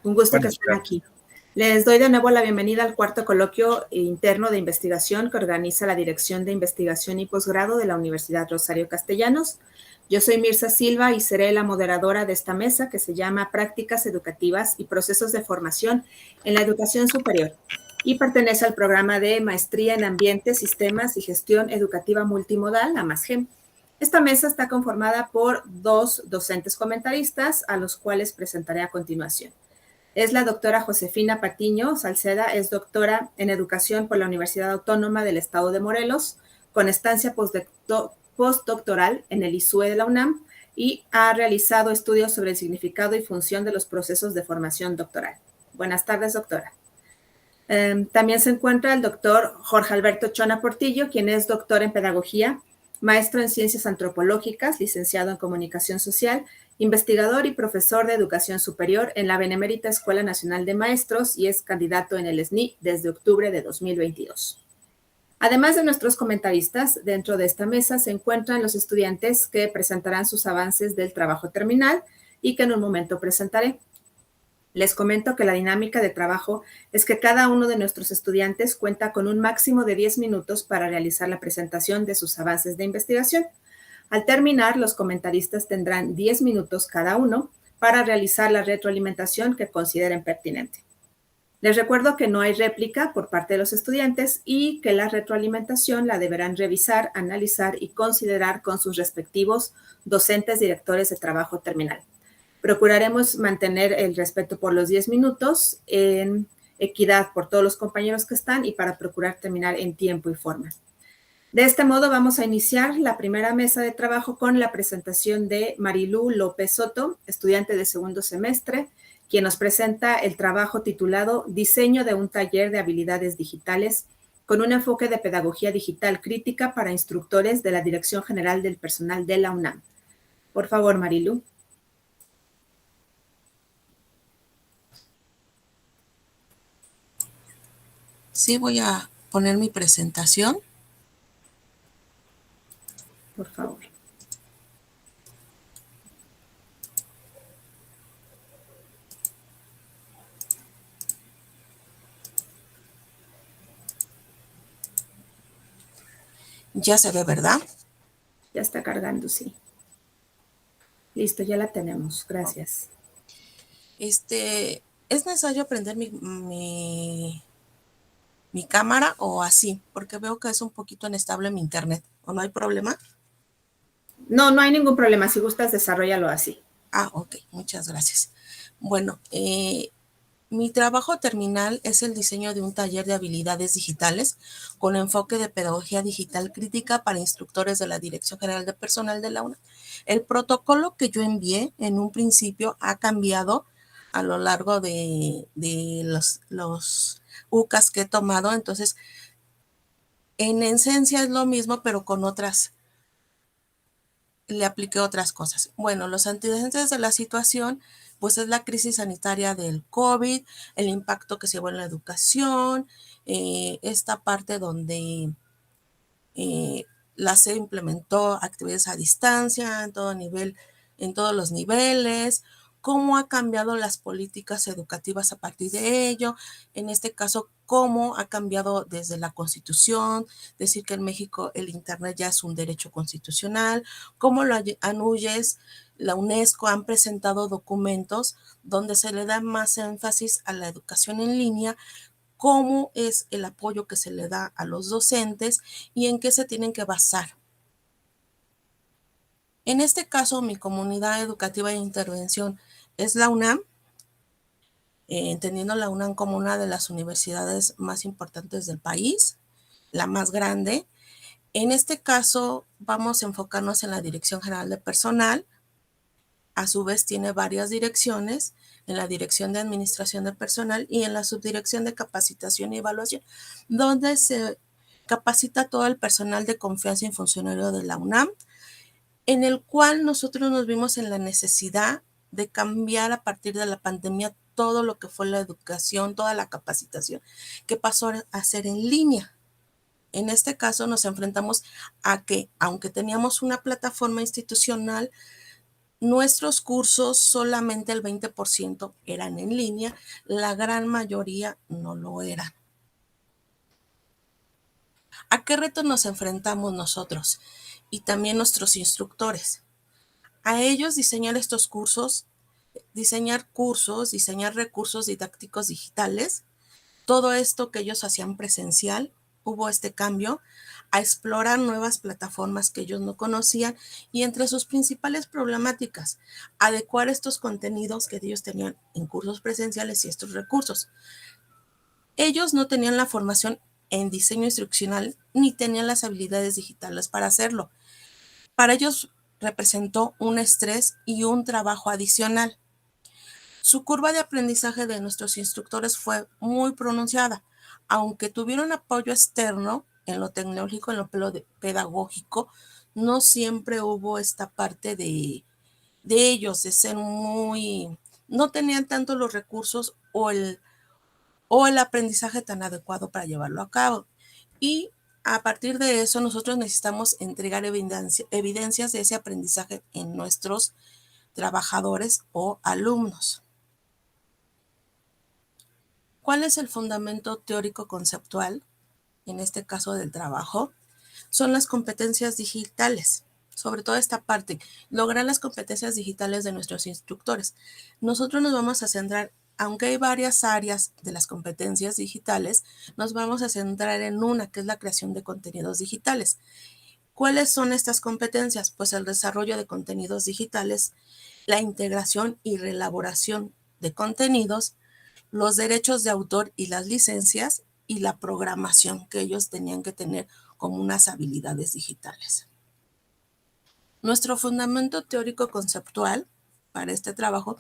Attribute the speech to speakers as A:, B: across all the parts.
A: Un gusto que
B: Buenas
A: estén
B: tardes.
A: aquí. Les doy de nuevo la bienvenida al cuarto coloquio interno de investigación que organiza la Dirección de Investigación y Posgrado de la Universidad Rosario Castellanos. Yo soy Mirza Silva y seré la moderadora de esta mesa que se llama Prácticas Educativas y Procesos de Formación en la Educación Superior y pertenece al programa de Maestría en Ambiente, Sistemas y Gestión Educativa Multimodal, AMASGEM. Esta mesa está conformada por 2 docentes comentaristas, a los cuales presentaré a continuación. Es la doctora Josefina Patiño Salceda, es doctora en Educación por la Universidad Autónoma del Estado de Morelos, con estancia postdoctoral en el ISUE de la UNAM y ha realizado estudios sobre el significado y función de los procesos de formación doctoral. Buenas tardes, doctora. También se encuentra el doctor Jorge Alberto Chona Portillo, quien es doctor en Pedagogía, maestro en Ciencias Antropológicas, licenciado en Comunicación Social, investigador y profesor de Educación Superior en la Benemérita Escuela Nacional de Maestros y es candidato en el SNI desde octubre de 2022. Además de nuestros comentaristas, dentro de esta mesa se encuentran los estudiantes que presentarán sus avances del trabajo terminal y que en un momento presentaré. Les comento que la dinámica de trabajo es que cada uno de nuestros estudiantes cuenta con un máximo de 10 minutos para realizar la presentación de sus avances de investigación. Al terminar, los comentaristas tendrán 10 minutos cada uno para realizar la retroalimentación que consideren pertinente. Les recuerdo que no hay réplica por parte de los estudiantes y que la retroalimentación la deberán revisar, analizar y considerar con sus respectivos docentes directores de trabajo terminal. Procuraremos mantener el respeto por los 10 minutos en equidad por todos los compañeros que están y para procurar terminar en tiempo y forma. De este modo vamos a iniciar la primera mesa de trabajo con la presentación de Marilú López Soto, estudiante de segundo semestre, quien nos presenta el trabajo titulado Diseño de un taller de habilidades digitales con un enfoque de pedagogía digital crítica para instructores de la Dirección General del Personal de la UNAM. Por favor, Marilú.
C: Sí, voy a poner mi presentación.
A: Por favor.
C: Ya se ve, ¿verdad?
A: Ya está cargando, sí. Listo, ya la tenemos. Gracias.
C: ¿Es necesario prender mi cámara o así? Porque veo que es un poquito inestable mi internet. ¿O no hay problema?
A: No, no hay ningún problema. Si gustas, desarróllalo así.
C: Ah, ok. Muchas gracias. Bueno, mi trabajo terminal es el diseño de un taller de habilidades digitales con enfoque de pedagogía digital crítica para instructores de la Dirección General de Personal de la UNAM. El protocolo que yo envié en un principio ha cambiado a lo largo de los UCAS que he tomado. Entonces, en esencia es lo mismo, pero con le apliqué otras cosas. Bueno, los antecedentes de la situación, pues es la crisis sanitaria del COVID, el impacto que se llevó en la educación, esta parte donde la SED implementó actividades a distancia en todo nivel, en todos los niveles, cómo ha cambiado las políticas educativas a partir de ello, en este caso, cómo ha cambiado desde la Constitución, decir que en México el Internet ya es un derecho constitucional, cómo la ANUYES, la UNESCO han presentado documentos donde se le da más énfasis a la educación en línea, cómo es el apoyo que se le da a los docentes y en qué se tienen que basar. En este caso, mi comunidad educativa de intervención es la UNAM, entendiendo la UNAM como una de las universidades más importantes del país, la más grande. En este caso, vamos a enfocarnos en la Dirección General de Personal. A su vez, tiene varias direcciones, en la Dirección de Administración de Personal y en la Subdirección de Capacitación y Evaluación, donde se capacita todo el personal de confianza y funcionario de la UNAM, en el cual nosotros nos vimos en la necesidad de cambiar a partir de la pandemia todo lo que fue la educación, toda la capacitación, que pasó a ser en línea. En este caso nos enfrentamos a que, aunque teníamos una plataforma institucional, Nuestros cursos solamente el 20% eran en línea, la gran mayoría no lo eran. ¿A qué retos nos enfrentamos nosotros y también nuestros instructores? A ellos diseñar cursos, diseñar recursos didácticos digitales, todo esto que ellos hacían presencial, hubo este cambio, a explorar nuevas plataformas que ellos no conocían y entre sus principales problemáticas, adecuar estos contenidos que ellos tenían en cursos presenciales y estos recursos. Ellos no tenían la formación en diseño instruccional ni tenían las habilidades digitales para hacerlo. Para ellos representó un estrés y un trabajo adicional. Su curva de aprendizaje de nuestros instructores fue muy pronunciada, aunque tuvieron apoyo externo en lo tecnológico, en lo pedagógico, no siempre hubo esta parte de ellos, de ser no tenían tanto los recursos o el aprendizaje tan adecuado para llevarlo a cabo. Y a partir de eso, nosotros necesitamos entregar evidencias de ese aprendizaje en nuestros trabajadores o alumnos. ¿Cuál es el fundamento teórico conceptual, en este caso del trabajo? Son las competencias digitales, sobre todo esta parte, lograr las competencias digitales de nuestros instructores. Nosotros nos vamos a centrar, aunque hay varias áreas de las competencias digitales, nos vamos a centrar en una, que es la creación de contenidos digitales. ¿Cuáles son estas competencias? Pues el desarrollo de contenidos digitales, la integración y reelaboración de contenidos, los derechos de autor y las licencias y la programación que ellos tenían que tener como unas habilidades digitales. Nuestro fundamento teórico conceptual para este trabajo,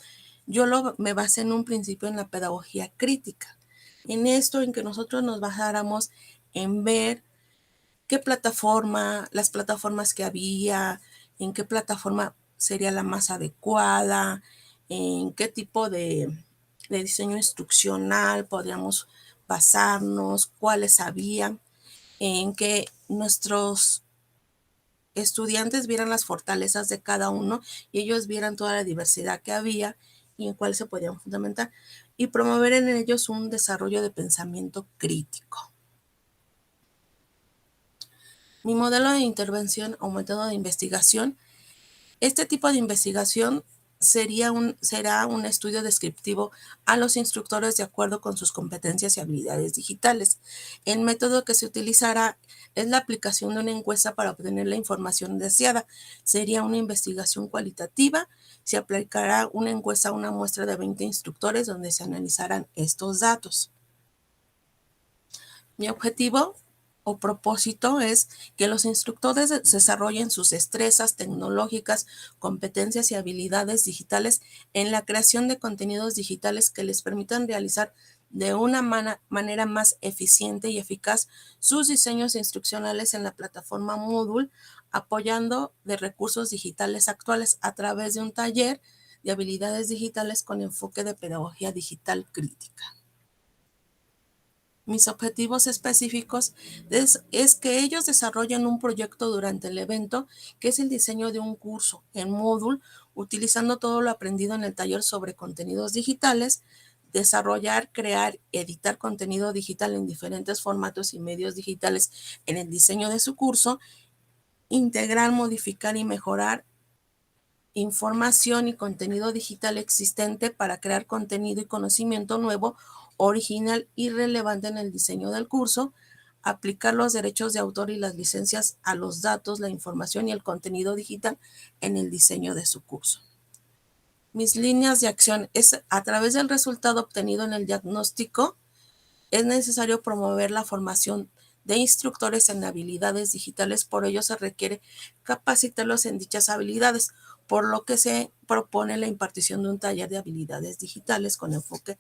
C: me basé en un principio en la pedagogía crítica. En esto, en que nosotros nos basáramos en ver qué plataforma, las plataformas que había, en qué plataforma sería la más adecuada, en qué tipo de diseño instruccional podríamos basarnos, cuáles había, en que nuestros estudiantes vieran las fortalezas de cada uno y ellos vieran toda la diversidad que había y en cuál se podían fundamentar y promover en ellos un desarrollo de pensamiento crítico. Mi modelo de intervención o método de investigación, este tipo de investigación será un estudio descriptivo a los instructores de acuerdo con sus competencias y habilidades digitales. El método que se utilizará es la aplicación de una encuesta para obtener la información deseada. Sería una investigación cualitativa. Se aplicará una encuesta a una muestra de 20 instructores donde se analizarán estos datos. Mi objetivo o propósito es que los instructores desarrollen sus destrezas tecnológicas, competencias y habilidades digitales en la creación de contenidos digitales que les permitan realizar de una manera más eficiente y eficaz sus diseños instruccionales en la plataforma Moodle, apoyando de recursos digitales actuales a través de un taller de habilidades digitales con enfoque de pedagogía digital crítica. Mis objetivos específicos es que ellos desarrollen un proyecto durante el evento, que es el diseño de un curso en Moodle, utilizando todo lo aprendido en el taller sobre contenidos digitales, desarrollar, crear, editar contenido digital en diferentes formatos y medios digitales en el diseño de su curso, integrar, modificar y mejorar información y contenido digital existente para crear contenido y conocimiento nuevo, original y relevante en el diseño del curso, aplicar los derechos de autor y las licencias a los datos, la información y el contenido digital en el diseño de su curso. Mis líneas de acción es a través del resultado obtenido en el diagnóstico, es necesario promover la formación de instructores en habilidades digitales, por ello se requiere capacitarlos en dichas habilidades, por lo que se propone la impartición de un taller de habilidades digitales con enfoque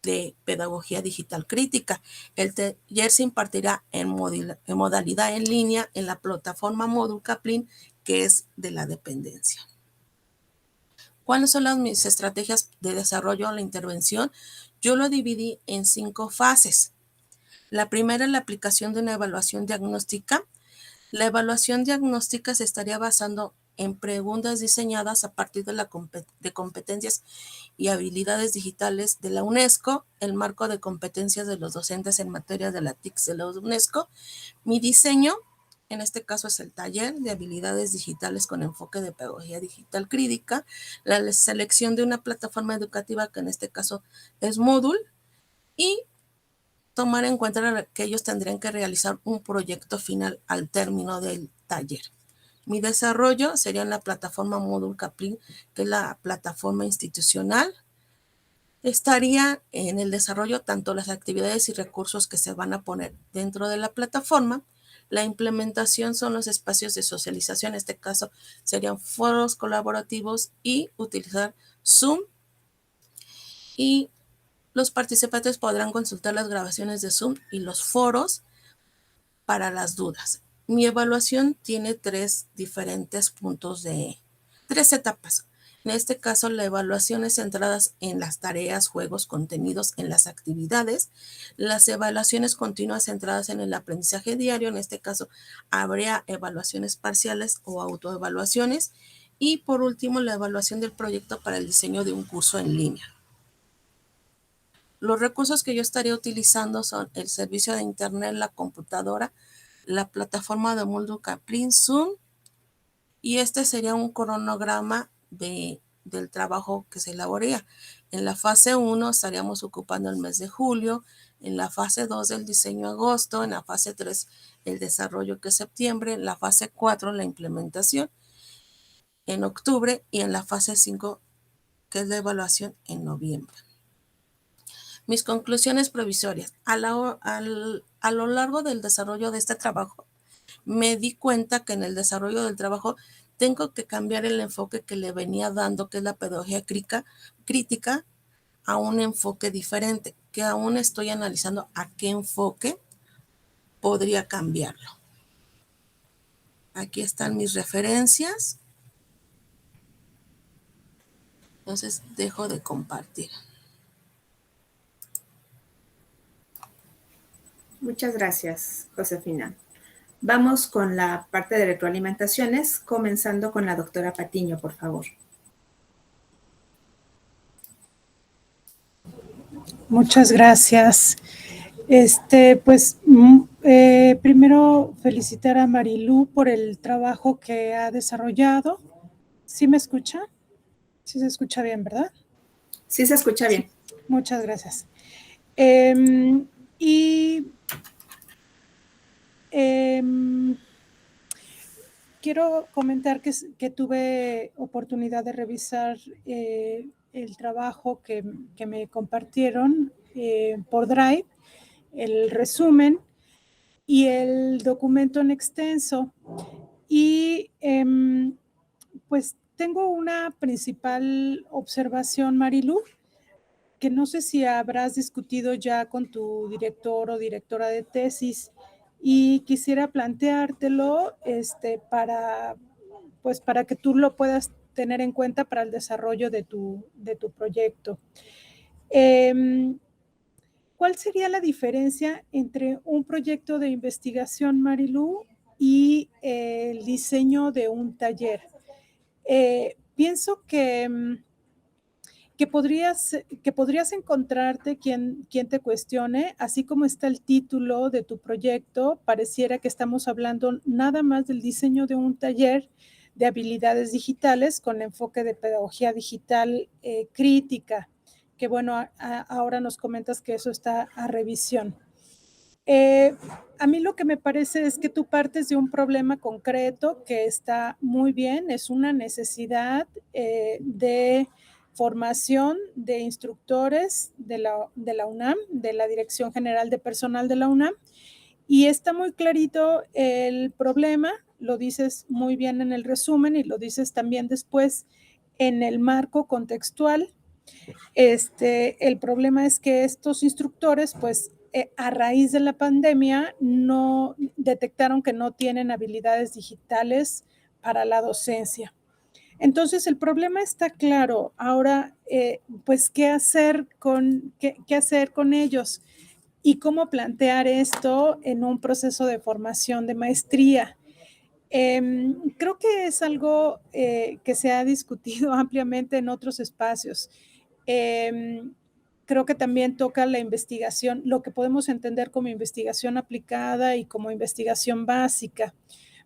C: de pedagogía digital crítica. El taller se impartirá en modalidad en línea en la plataforma Moodle Kaplan, que es de la dependencia. ¿Cuáles son mis estrategias de desarrollo en la intervención? Yo lo dividí en 5 fases. La primera es la aplicación de una evaluación diagnóstica. La evaluación diagnóstica se estaría basando en preguntas diseñadas a partir de competencias y habilidades digitales de la UNESCO, el marco de competencias de los docentes en materia de la TICS de la UNESCO. Mi diseño, en este caso, es el taller de habilidades digitales con enfoque de pedagogía digital crítica, la selección de una plataforma educativa que en este caso es Moodle, y tomar en cuenta que ellos tendrían que realizar un proyecto final al término del taller. Mi desarrollo sería en la plataforma Moodle Kaplan, que es la plataforma institucional. Estaría en el desarrollo tanto las actividades y recursos que se van a poner dentro de la plataforma. La implementación son los espacios de socialización, en este caso serían foros colaborativos y utilizar Zoom, y los participantes podrán consultar las grabaciones de Zoom y los foros para las dudas. Mi evaluación tiene tres etapas. En este caso, la evaluación es centrada en las tareas, juegos, contenidos, en las actividades. Las evaluaciones continuas centradas en el aprendizaje diario. En este caso, habría evaluaciones parciales o autoevaluaciones. Y por último, la evaluación del proyecto para el diseño de un curso en línea. Los recursos que yo estaría utilizando son el servicio de internet, la computadora, la plataforma de Moodle Kaplan, Zoom, y este sería un cronograma del trabajo que se elaboraría. En la fase 1 estaríamos ocupando el mes de julio, en la fase 2 el diseño agosto, en la fase 3 el desarrollo que es septiembre, en la fase 4 la implementación en octubre y en la fase 5 que es la evaluación en noviembre. Mis conclusiones provisorias. A lo largo del desarrollo de este trabajo, me di cuenta que en el desarrollo del trabajo tengo que cambiar el enfoque que le venía dando, que es la pedagogía crítica, a un enfoque diferente, que aún estoy analizando a qué enfoque podría cambiarlo. Aquí están mis referencias. Entonces, dejo de compartir.
A: Muchas gracias, Josefina. Vamos con la parte de retroalimentaciones, comenzando con la doctora Patiño, por favor.
B: Muchas gracias. Primero felicitar a Marilú por el trabajo que ha desarrollado. ¿Sí me escucha? Sí se escucha bien, ¿verdad?
A: Sí se escucha bien.
B: Sí. Muchas gracias. Quiero comentar que tuve oportunidad de revisar el trabajo que me compartieron por Drive, el resumen y el documento en extenso. Y pues tengo una principal observación, Marilú, que no sé si habrás discutido ya con tu director o directora de tesis, y quisiera planteártelo para que tú lo puedas tener en cuenta para el desarrollo de tu proyecto. ¿Cuál sería la diferencia entre un proyecto de investigación, Marilú, y el diseño de un taller? Pienso que podrías encontrarte quien te cuestione, así como está el título de tu proyecto, pareciera que estamos hablando nada más del diseño de un taller de habilidades digitales con enfoque de pedagogía digital crítica, que bueno, ahora nos comentas que eso está a revisión. A mí lo que me parece es que tú partes de un problema concreto que está muy bien, es una necesidad de formación de instructores de la UNAM, de la Dirección General de Personal de la UNAM, y está muy clarito el problema, lo dices muy bien en el resumen y lo dices también después en el marco contextual. El problema es que estos instructores, pues, a raíz de la pandemia, no detectaron que no tienen habilidades digitales para la docencia. Entonces, el problema está claro. Ahora, pues, ¿qué hacer con ellos? Y cómo plantear esto en un proceso de formación de maestría. Creo que es algo que se ha discutido ampliamente en otros espacios. Creo que también toca la investigación, lo que podemos entender como investigación aplicada y como investigación básica.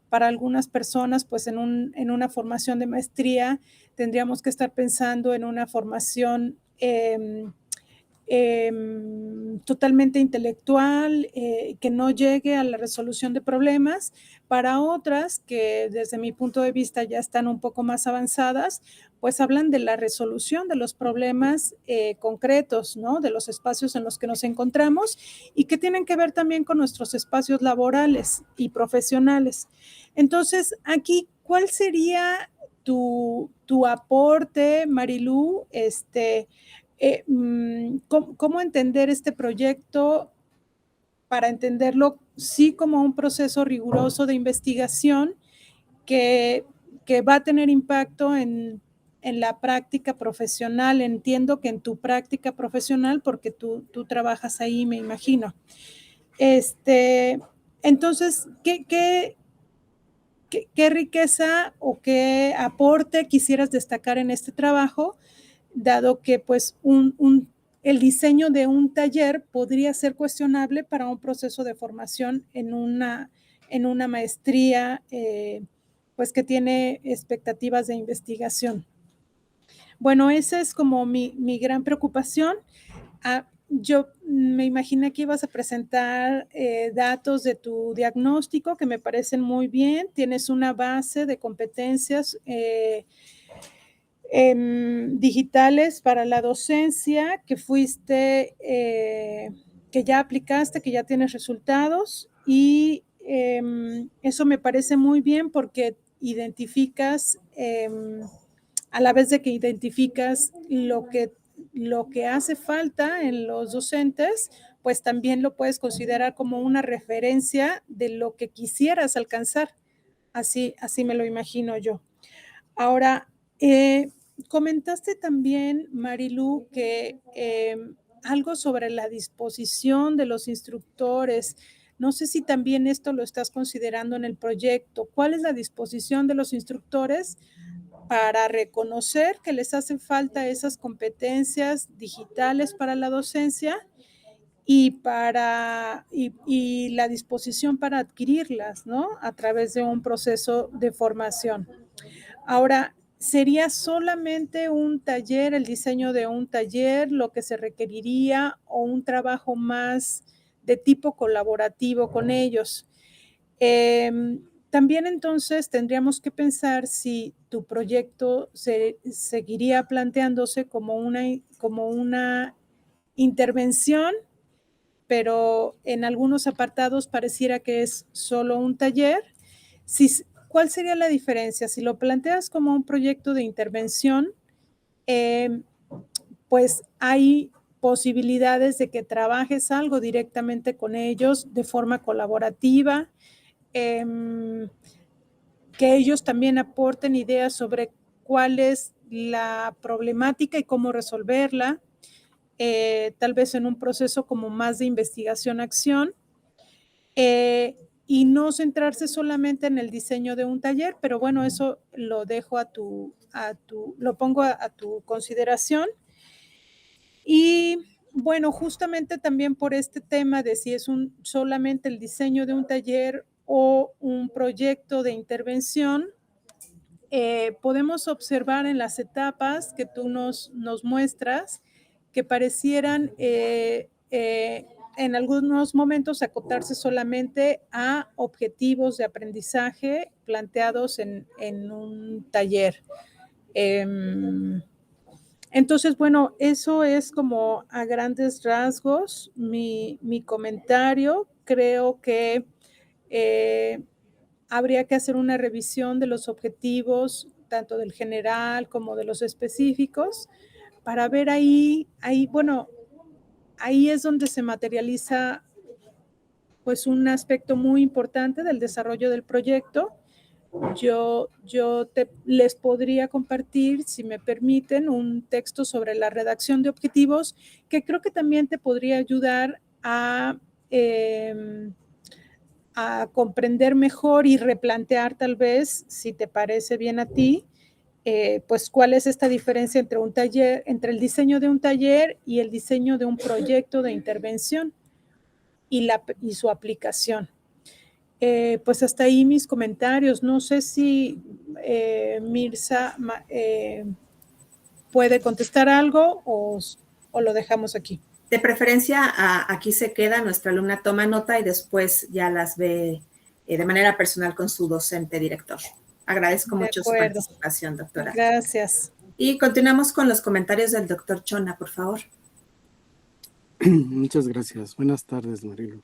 B: Para algunas personas, pues en una formación de maestría tendríamos que estar pensando en una formación totalmente intelectual, que no llegue a la resolución de problemas. Para otras, que desde mi punto de vista ya están un poco más avanzadas, pues hablan de la resolución de los problemas concretos, ¿no? De los espacios en los que nos encontramos y que tienen que ver también con nuestros espacios laborales y profesionales. Entonces, aquí, ¿cuál sería tu aporte, Marilú? ¿Cómo entender este proyecto para entenderlo sí como un proceso riguroso de investigación que, que va a tener impacto en la práctica profesional? Entiendo que en tu práctica profesional, porque tú trabajas ahí, me imagino. Entonces, ¿qué riqueza o qué aporte quisieras destacar en este trabajo, dado que pues el diseño de un taller podría ser cuestionable para un proceso de formación en una maestría pues que tiene expectativas de investigación? Bueno, esa es como mi gran preocupación. Yo me imaginé que ibas a presentar datos de tu diagnóstico que me parecen muy bien. Tienes una base de competencias digitales para la docencia que que ya aplicaste, que ya tienes resultados, y eso me parece muy bien porque identificas, a la vez de que identificas lo que hace falta en los docentes, pues también lo puedes considerar como una referencia de lo que quisieras alcanzar. Así me lo imagino yo. Ahora, comentaste también, Marilú, que algo sobre la disposición de los instructores. No sé si también esto lo estás considerando en el proyecto. ¿Cuál es la disposición de los instructores para reconocer que les hacen falta esas competencias digitales para la docencia y la disposición para adquirirlas, ¿no? A través de un proceso de formación? Ahora, ¿sería solamente un taller, el diseño de un taller, lo que se requeriría, o un trabajo más de tipo colaborativo con ellos? También entonces tendríamos que pensar si tu proyecto seguiría planteándose como una intervención, pero en algunos apartados pareciera que es solo un taller. ¿Cuál sería la diferencia? Si lo planteas como un proyecto de intervención, pues hay posibilidades de que trabajes algo directamente con ellos de forma colaborativa, que ellos también aporten ideas sobre cuál es la problemática y cómo resolverla, tal vez en un proceso como más de investigación-acción, y no centrarse solamente en el diseño de un taller, pero bueno, eso lo dejo lo pongo a tu consideración. Y bueno, justamente también por este tema de si es solamente el diseño de un taller o un proyecto de intervención, podemos observar en las etapas que tú nos muestras que parecieran en algunos momentos acotarse solamente a objetivos de aprendizaje planteados en un taller. Entonces, bueno, eso es como a grandes rasgos mi comentario. Creo que habría que hacer una revisión de los objetivos, tanto del general como de los específicos, para ver bueno, ahí es donde se materializa pues un aspecto muy importante del desarrollo del proyecto. Yo les podría compartir, si me permiten, un texto sobre la redacción de objetivos que creo que también te podría ayudar a a comprender mejor y replantear tal vez, si te parece bien a ti, pues cuál es esta diferencia entre un taller, entre el diseño de un taller y el diseño de un proyecto de intervención y su aplicación. Pues hasta ahí mis comentarios. No sé si Mirza puede contestar algo o lo dejamos aquí.
A: De preferencia, aquí se queda, nuestra alumna toma nota y después ya las ve de manera personal con su docente director. Agradezco mucho su participación, doctora.
B: Gracias.
A: Y continuamos con los comentarios del doctor Chona, por favor.
D: Muchas gracias. Buenas tardes, Marilu.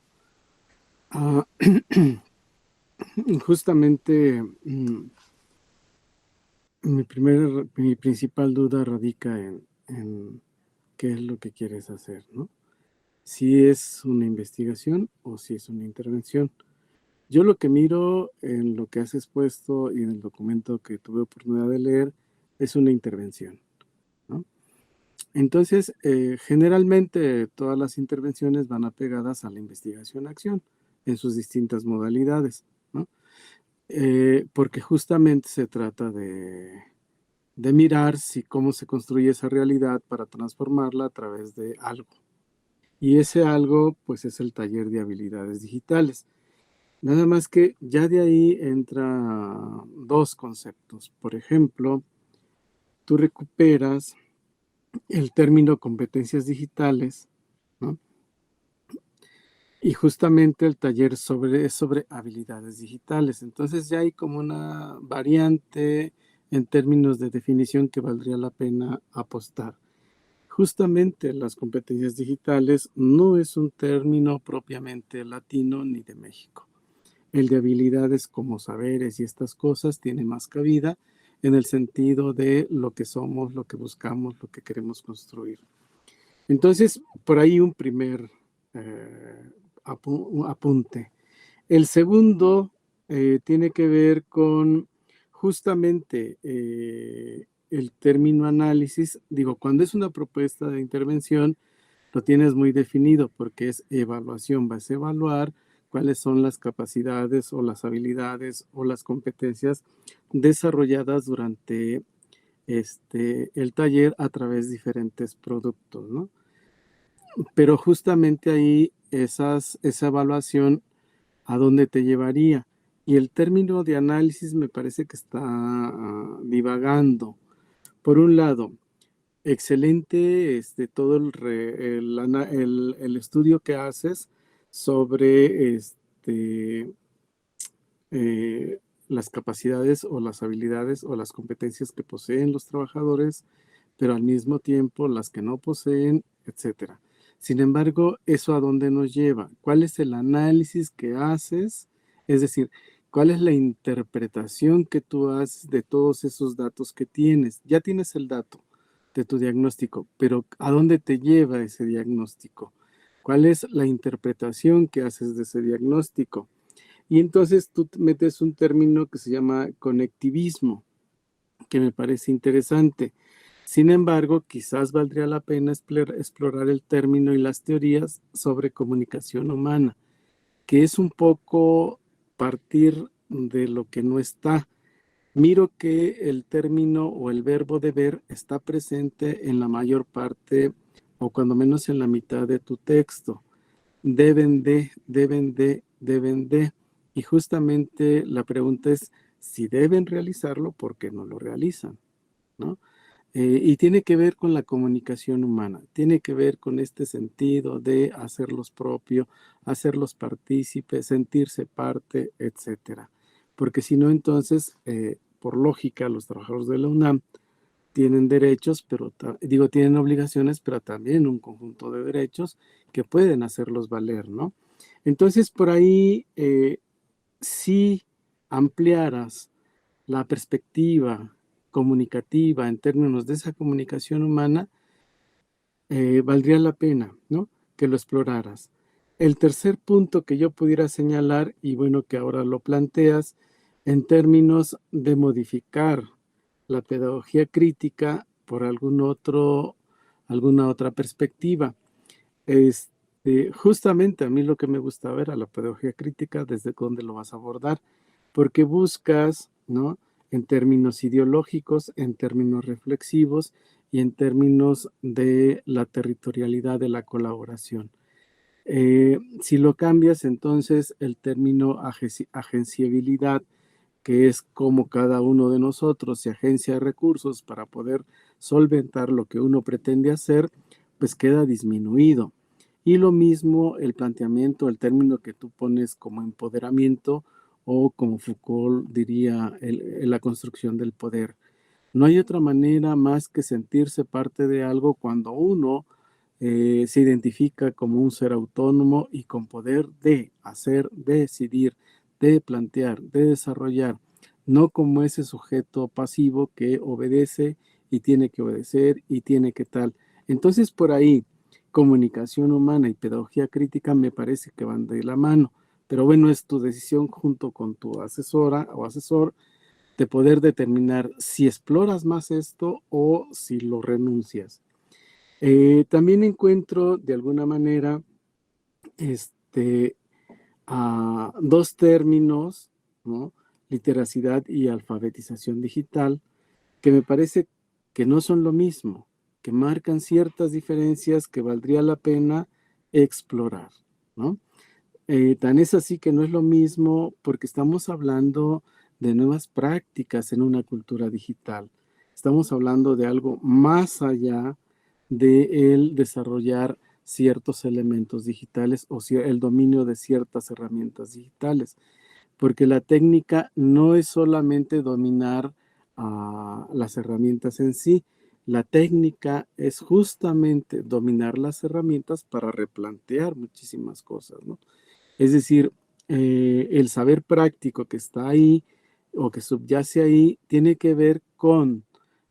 D: Justamente mi principal duda radica en qué es lo que quieres hacer, ¿no? Si es una investigación o si es una intervención. Yo lo que miro en lo que has expuesto y en el documento que tuve oportunidad de leer es una intervención, ¿no? Entonces, generalmente todas las intervenciones van apegadas a la investigación-acción en sus distintas modalidades, ¿no? Porque justamente se trata de mirar cómo se construye esa realidad para transformarla a través de algo. Y ese algo, pues, es el taller de habilidades digitales. Nada más que ya de ahí entra dos conceptos. Por ejemplo, tú recuperas el término competencias digitales, ¿no? Y justamente el taller es sobre habilidades digitales. Entonces ya hay como una variante en términos de definición que valdría la pena apostar. Justamente las competencias digitales no es un término propiamente latino ni de México. El de habilidades como saberes y estas cosas tiene más cabida en el sentido de lo que somos, lo que buscamos, lo que queremos construir. Entonces, por ahí un primer apunte. El segundo tiene que ver con justamente el término análisis. Digo, cuando es una propuesta de intervención, lo tienes muy definido porque es evaluación. Vas a evaluar cuáles son las capacidades o las habilidades o las competencias desarrolladas durante el taller a través de diferentes productos, ¿no? Pero justamente ahí esa evaluación, ¿a dónde te llevaría? Y el término de análisis me parece que está divagando. Por un lado, excelente todo el estudio que haces sobre las capacidades o las habilidades o las competencias que poseen los trabajadores, pero al mismo tiempo las que no poseen, etcétera. Sin embargo, ¿eso a dónde nos lleva? ¿Cuál es el análisis que haces? Es decir, ¿cuál es la interpretación que tú haces de todos esos datos que tienes? Ya tienes el dato de tu diagnóstico, pero ¿a dónde te lleva ese diagnóstico? ¿Cuál es la interpretación que haces de ese diagnóstico? Y entonces tú metes un término que se llama conectivismo, que me parece interesante. Sin embargo, quizás valdría la pena explorar el término y las teorías sobre comunicación humana, que es un poco partir de lo que no está. Miro que el término o el verbo deber está presente en la mayor parte, o cuando menos en la mitad de tu texto. Deben de, deben de, deben de. Y justamente la pregunta es si deben realizarlo, ¿por qué no lo realizan? ¿No? Y tiene que ver con la comunicación humana, tiene que ver con este sentido de hacerlos propio, hacerlos partícipes, sentirse parte, etcétera. Porque si no, entonces, por lógica, los trabajadores de la UNAM tienen derechos, pero tienen obligaciones, pero también un conjunto de derechos que pueden hacerlos valer, ¿no? Entonces, por ahí, si ampliaras la perspectiva comunicativa en términos de esa comunicación humana, valdría la pena, ¿no?, que lo exploraras. El tercer punto que yo pudiera señalar, y bueno, que ahora lo planteas, en términos de modificar la pedagogía crítica por alguna otra perspectiva. Justamente a mí lo que me gusta ver a la pedagogía crítica, desde dónde lo vas a abordar, porque buscas, ¿no? En términos ideológicos, en términos reflexivos y en términos de la territorialidad de la colaboración. Si lo cambias, entonces el término agenciabilidad, que es como cada uno de nosotros se agencia recursos para poder solventar lo que uno pretende hacer, pues queda disminuido. Y lo mismo el planteamiento, el término que tú pones como empoderamiento o como Foucault diría, la construcción del poder. No hay otra manera más que sentirse parte de algo cuando uno se identifica como un ser autónomo y con poder de hacer, de decidir, de plantear, de desarrollar, no como ese sujeto pasivo que obedece y tiene que obedecer y tiene que tal. Entonces por ahí, comunicación humana y pedagogía crítica me parece que van de la mano, pero bueno, es tu decisión junto con tu asesora o asesor de poder determinar si exploras más esto o si lo renuncias. También encuentro de alguna manera dos términos, ¿no? Literacidad y alfabetización digital, que me parece que no son lo mismo, que marcan ciertas diferencias que valdría la pena explorar, ¿no? Tan es así que no es lo mismo porque estamos hablando de nuevas prácticas en una cultura digital. Estamos hablando de algo más allá de el desarrollar ciertos elementos digitales o el dominio de ciertas herramientas digitales, porque la técnica no es solamente dominar las herramientas en sí, la técnica es justamente dominar las herramientas para replantear muchísimas cosas, ¿no? Es decir, el saber práctico que está ahí o que subyace ahí tiene que ver con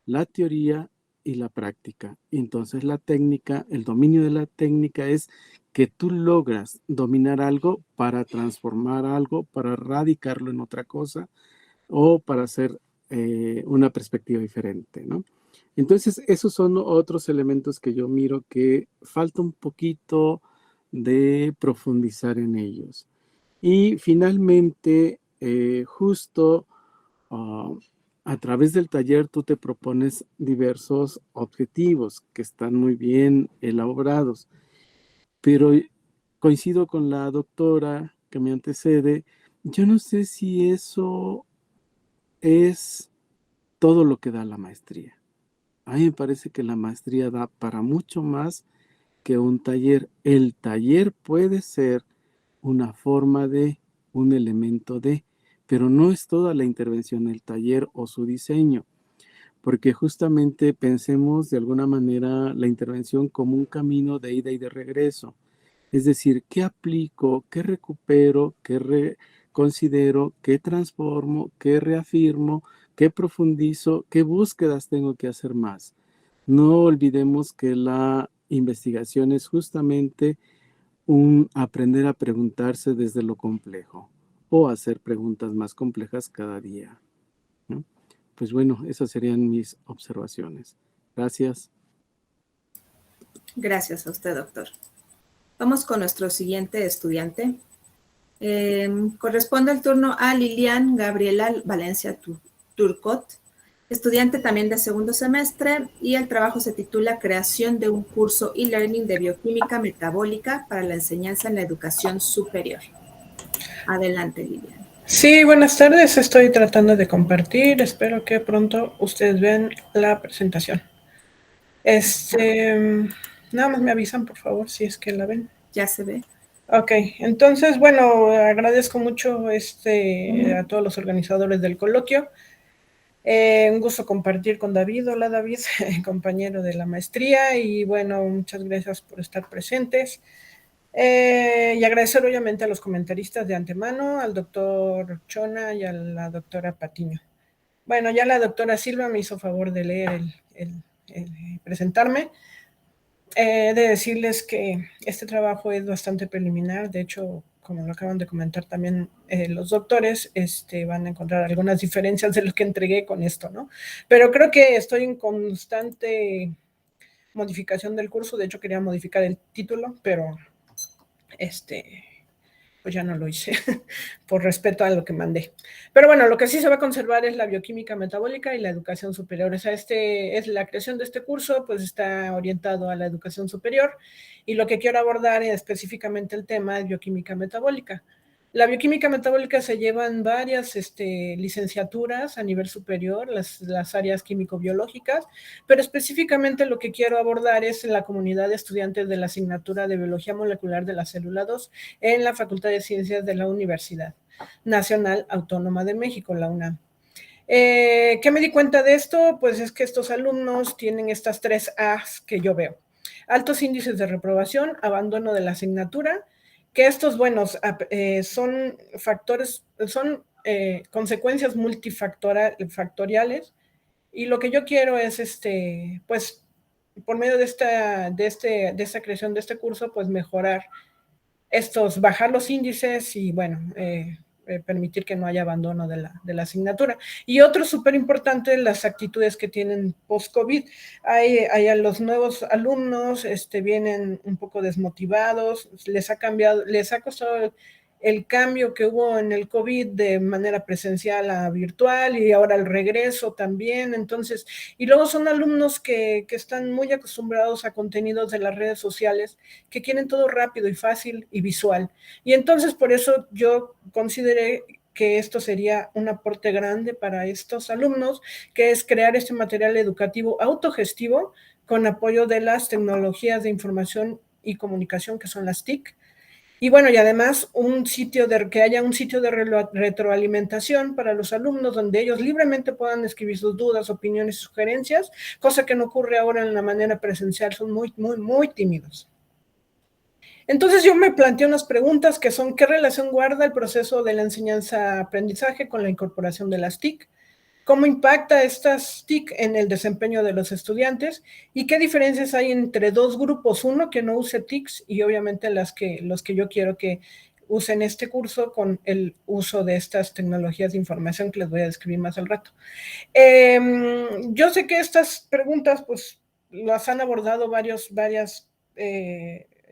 D: la teoría y la práctica. Entonces la técnica, el dominio de la técnica es que tú logras dominar algo para transformar algo, para radicarlo en otra cosa o para hacer una perspectiva diferente, ¿no? Entonces, esos son otros elementos que yo miro que falta un poquito de profundizar en ellos. Y finalmente, justo a través del taller tú te propones diversos objetivos que están muy bien elaborados, pero coincido con la doctora que me antecede, yo no sé si eso es todo lo que da la maestría. A mí me parece que la maestría da para mucho más que un taller. El taller puede ser una forma de, un elemento de, pero no es toda la intervención del taller o su diseño, porque justamente pensemos de alguna manera la intervención como un camino de ida y de regreso. Es decir, ¿qué aplico, qué recupero, qué reconsidero, qué transformo, qué reafirmo, qué profundizo, qué búsquedas tengo que hacer más? No olvidemos que la investigación es justamente un aprender a preguntarse desde lo complejo o hacer preguntas más complejas cada día, ¿no? Pues bueno, esas serían mis observaciones. Gracias.
A: Gracias a usted, doctor. Vamos con nuestro siguiente estudiante. Corresponde el turno a Lilian Gabriela Valencia Turcot, estudiante también de segundo semestre, y el trabajo se titula Creación de un curso e-learning de bioquímica metabólica para la enseñanza en la educación superior. Adelante, Lilian.
E: Sí, buenas tardes. Estoy tratando de compartir. Espero que pronto ustedes vean la presentación. Nada más me avisan, por favor, si es que la ven.
A: Ya se ve.
E: Ok, entonces, bueno, agradezco mucho a todos los organizadores del coloquio. Un gusto compartir con David. Hola, David, compañero de la maestría, y bueno, muchas gracias por estar presentes. Y agradecer obviamente a los comentaristas de antemano, al doctor Chona y a la doctora Patiño. Bueno, ya la doctora Silva me hizo favor de leer el presentarme. He de decirles que este trabajo es bastante preliminar. De hecho, como lo acaban de comentar también los doctores, van a encontrar algunas diferencias de lo que entregué con esto, ¿no? Pero creo que estoy en constante modificación del curso. De hecho, quería modificar el título, pero pues ya no lo hice por respeto a lo que mandé. Pero bueno, lo que sí se va a conservar es la bioquímica metabólica y la educación superior. O sea, es la creación de este curso, pues está orientado a la educación superior y lo que quiero abordar es específicamente el tema es bioquímica metabólica. La bioquímica metabólica se llevan varias licenciaturas a nivel superior, las áreas químico-biológicas, pero específicamente lo que quiero abordar es la comunidad de estudiantes de la asignatura de Biología Molecular de la Célula 2 en la Facultad de Ciencias de la Universidad Nacional Autónoma de México, la UNAM. ¿Qué me di cuenta de esto? Pues es que estos alumnos tienen estas 3 A's que yo veo. Altos índices de reprobación, abandono de la asignatura, que estos, son factores, son consecuencias multifactoriales, y lo que yo quiero es, pues, por medio de esta creación de este curso, pues mejorar bajar los índices y, bueno, permitir que no haya abandono de la asignatura. Y otro súper importante, las actitudes que tienen post-COVID. Hay a los nuevos alumnos, vienen un poco desmotivados, les ha costado el cambio que hubo en el COVID de manera presencial a virtual y ahora el regreso también. Entonces, y luego son alumnos que están muy acostumbrados a contenidos de las redes sociales, que quieren todo rápido y fácil y visual. Y entonces por eso yo consideré que esto sería un aporte grande para estos alumnos, que es crear este material educativo autogestivo con apoyo de las tecnologías de información y comunicación, que son las TIC. Y bueno, y además que haya un sitio de retroalimentación para los alumnos donde ellos libremente puedan escribir sus dudas, opiniones y sugerencias, cosa que no ocurre ahora en la manera presencial, son muy, muy, muy tímidos. Entonces yo me planteé unas preguntas que son: ¿qué relación guarda el proceso de la enseñanza-aprendizaje con la incorporación de las TIC? ¿Cómo impacta estas TIC en el desempeño de los estudiantes? ¿Y qué diferencias hay entre dos grupos? Uno que no use TICs y obviamente los que yo quiero que usen este curso con el uso de estas tecnologías de información que les voy a describir más al rato. Yo sé que estas preguntas pues las han abordado varias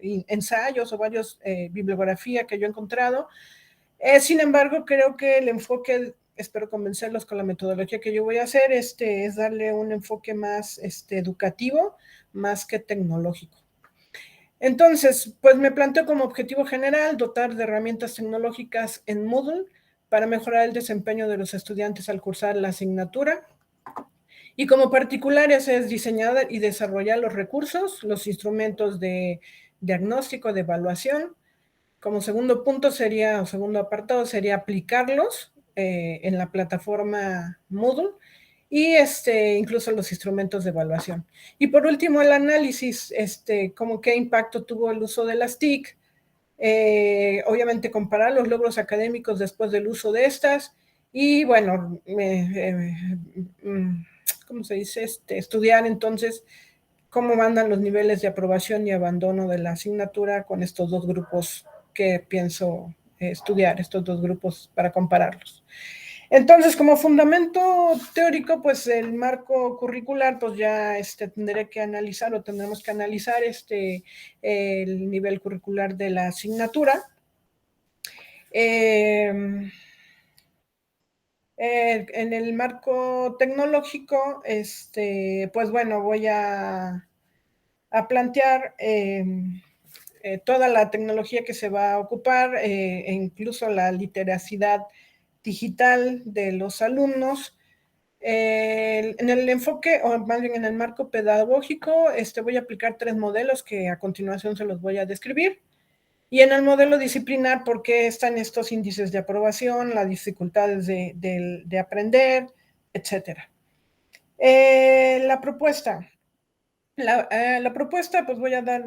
E: ensayos o varios bibliografía que yo he encontrado. Sin embargo, creo que el enfoque, espero convencerlos con la metodología que yo voy a hacer, es darle un enfoque más educativo, más que tecnológico. Entonces, pues me planteo como objetivo general dotar de herramientas tecnológicas en Moodle para mejorar el desempeño de los estudiantes al cursar la asignatura. Y como particulares es diseñar y desarrollar los recursos, los instrumentos de diagnóstico, de evaluación. Como segundo punto segundo apartado sería aplicarlos en la plataforma Moodle y incluso los instrumentos de evaluación. Y por último, el análisis, como qué impacto tuvo el uso de las TIC, obviamente comparar los logros académicos después del uso de estas y, bueno, ¿cómo se dice? Estudiar entonces cómo andan los niveles de aprobación y abandono de la asignatura con estos dos grupos que pienso estudiar, estos dos grupos para compararlos. Entonces, como fundamento teórico, pues el marco curricular, pues ya tendré que analizar o tendremos que analizar el nivel curricular de la asignatura. En el marco tecnológico, pues bueno, voy a plantear toda la tecnología que se va a ocupar, e incluso la literacidad digital de los alumnos. En el enfoque, o más bien en el marco pedagógico, voy a aplicar 3 modelos que a continuación se los voy a describir. Y en el modelo disciplinar, ¿por qué están estos índices de aprobación, las dificultades de aprender, etcétera? La propuesta. La propuesta, pues voy a dar,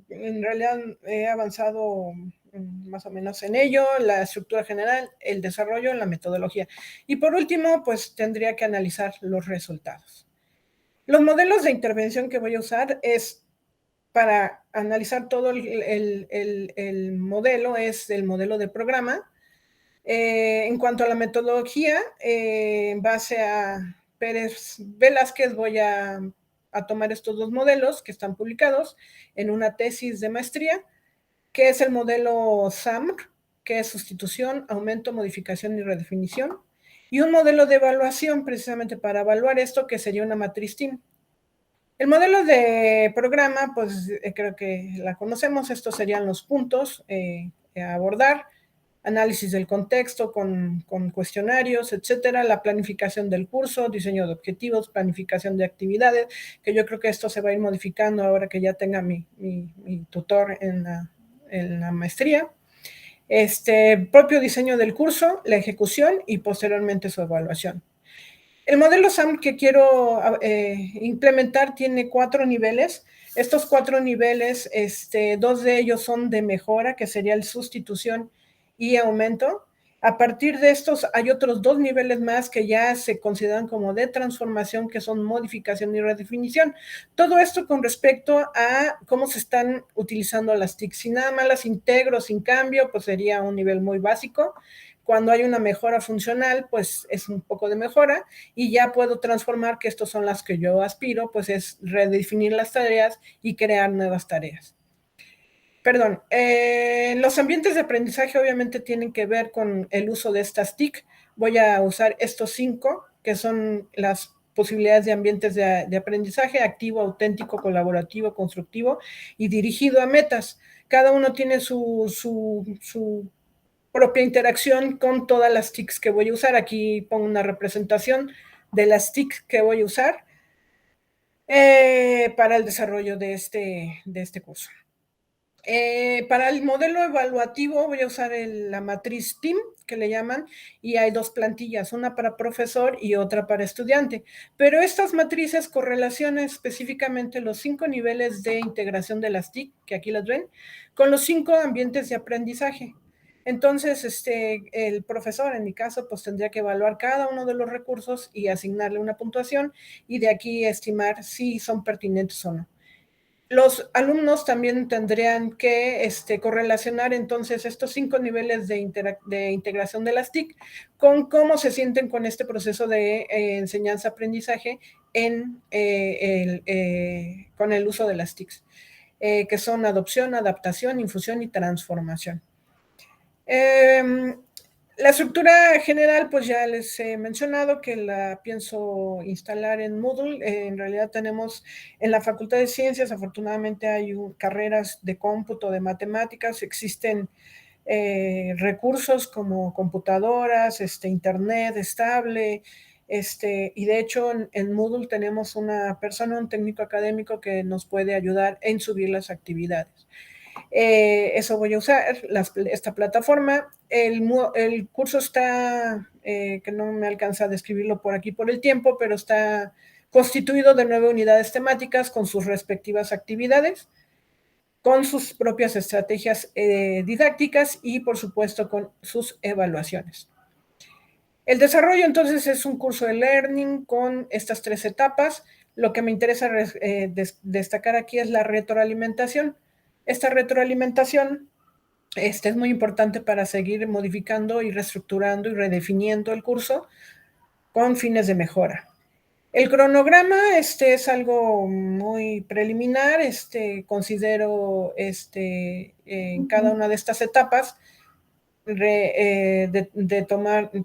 E: en realidad he avanzado más o menos en ello, la estructura general, el desarrollo, la metodología. Y por último, pues tendría que analizar los resultados. Los modelos de intervención que voy a usar es para analizar todo el modelo, es el modelo de programa. En cuanto a la metodología, en base a Pérez Velázquez voy a tomar estos dos modelos que están publicados en una tesis de maestría que es el modelo SAMR, que es sustitución, aumento, modificación y redefinición, y un modelo de evaluación precisamente para evaluar esto, que sería una matriz TIM. El modelo de programa, pues creo que la conocemos. Estos serían los puntos a abordar: análisis del contexto con cuestionarios, etcétera, la planificación del curso, diseño de objetivos, planificación de actividades, que yo creo que esto se va a ir modificando ahora que ya tenga mi tutor en la maestría. Propio diseño del curso, la ejecución y posteriormente su evaluación. El modelo SAM que quiero implementar tiene 4 niveles. Estos 4 niveles, 2 de ellos son de mejora, que sería el sustitución y aumento. A partir de estos hay otros 2 niveles más que ya se consideran como de transformación, que son modificación y redefinición. Todo esto con respecto a cómo se están utilizando las TIC. Si nada más las integro sin cambio, pues sería un nivel muy básico. Cuando hay una mejora funcional, pues es un poco de mejora, y ya puedo transformar, que estos son las que yo aspiro, pues es redefinir las tareas y crear nuevas tareas. Perdón, los ambientes de aprendizaje obviamente tienen que ver con el uso de estas TIC. Voy a usar estos 5, que son las posibilidades de ambientes de aprendizaje: activo, auténtico, colaborativo, constructivo y dirigido a metas. Cada uno tiene su propia interacción con todas las TICs que voy a usar. Aquí pongo una representación de las TICs que voy a usar para el desarrollo de este curso. Para el modelo evaluativo voy a usar la matriz TIM, que le llaman, y hay 2 plantillas, una para profesor y otra para estudiante. Pero estas matrices correlacionan específicamente los 5 niveles de integración de las TIC, que aquí las ven, con los 5 ambientes de aprendizaje. Entonces, el profesor, en mi caso, pues tendría que evaluar cada uno de los recursos y asignarle una puntuación, y de aquí estimar si son pertinentes o no. Los alumnos también tendrían que correlacionar entonces estos 5 niveles de integración de las TIC con cómo se sienten con este proceso de enseñanza-aprendizaje con el uso de las TICs, que son adopción, adaptación, infusión y transformación. La estructura general, pues ya les he mencionado que la pienso instalar en Moodle. En realidad tenemos en la Facultad de Ciencias, afortunadamente hay carreras de cómputo, de matemáticas, existen recursos como computadoras, internet estable, y de hecho en Moodle tenemos una persona, un técnico académico que nos puede ayudar en subir las actividades. Eso voy a usar, esta plataforma. El curso está, que no me alcanza a describirlo por aquí por el tiempo, pero está constituido de 9 unidades temáticas con sus respectivas actividades, con sus propias estrategias didácticas y, por supuesto, con sus evaluaciones. El desarrollo, entonces, es un curso de learning con estas 3 etapas. Lo que me interesa destacar aquí es la retroalimentación. Esta retroalimentación es muy importante para seguir modificando y reestructurando y redefiniendo el curso con fines de mejora. El cronograma es algo muy preliminar. Considero en cada una de estas etapas de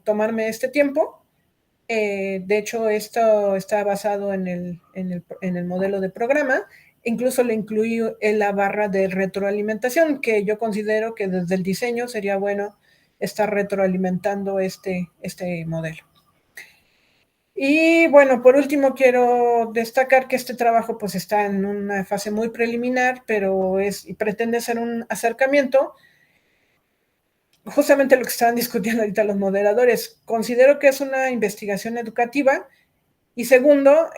E: tomarme este tiempo. De hecho, esto está basado en el modelo de programa. Incluso le incluí en la barra de retroalimentación, que yo considero que desde el diseño sería bueno estar retroalimentando este modelo. Y bueno, por último quiero destacar que este trabajo pues está en una fase muy preliminar, pero pretende ser un acercamiento. Justamente lo que estaban discutiendo ahorita los moderadores. Considero que es una investigación educativa. Y segundo,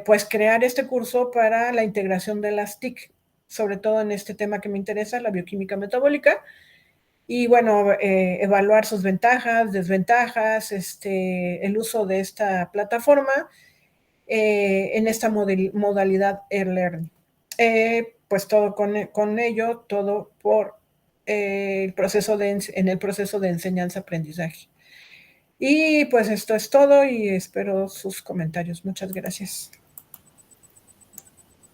E: pues crear este curso para la integración de las TIC, sobre todo en este tema que me interesa, la bioquímica metabólica. Y bueno, evaluar sus ventajas, desventajas, el uso de esta plataforma en esta modalidad e-learning. Pues todo con ello, todo por en el proceso de enseñanza-aprendizaje. Y pues esto es todo y espero sus comentarios. Muchas gracias.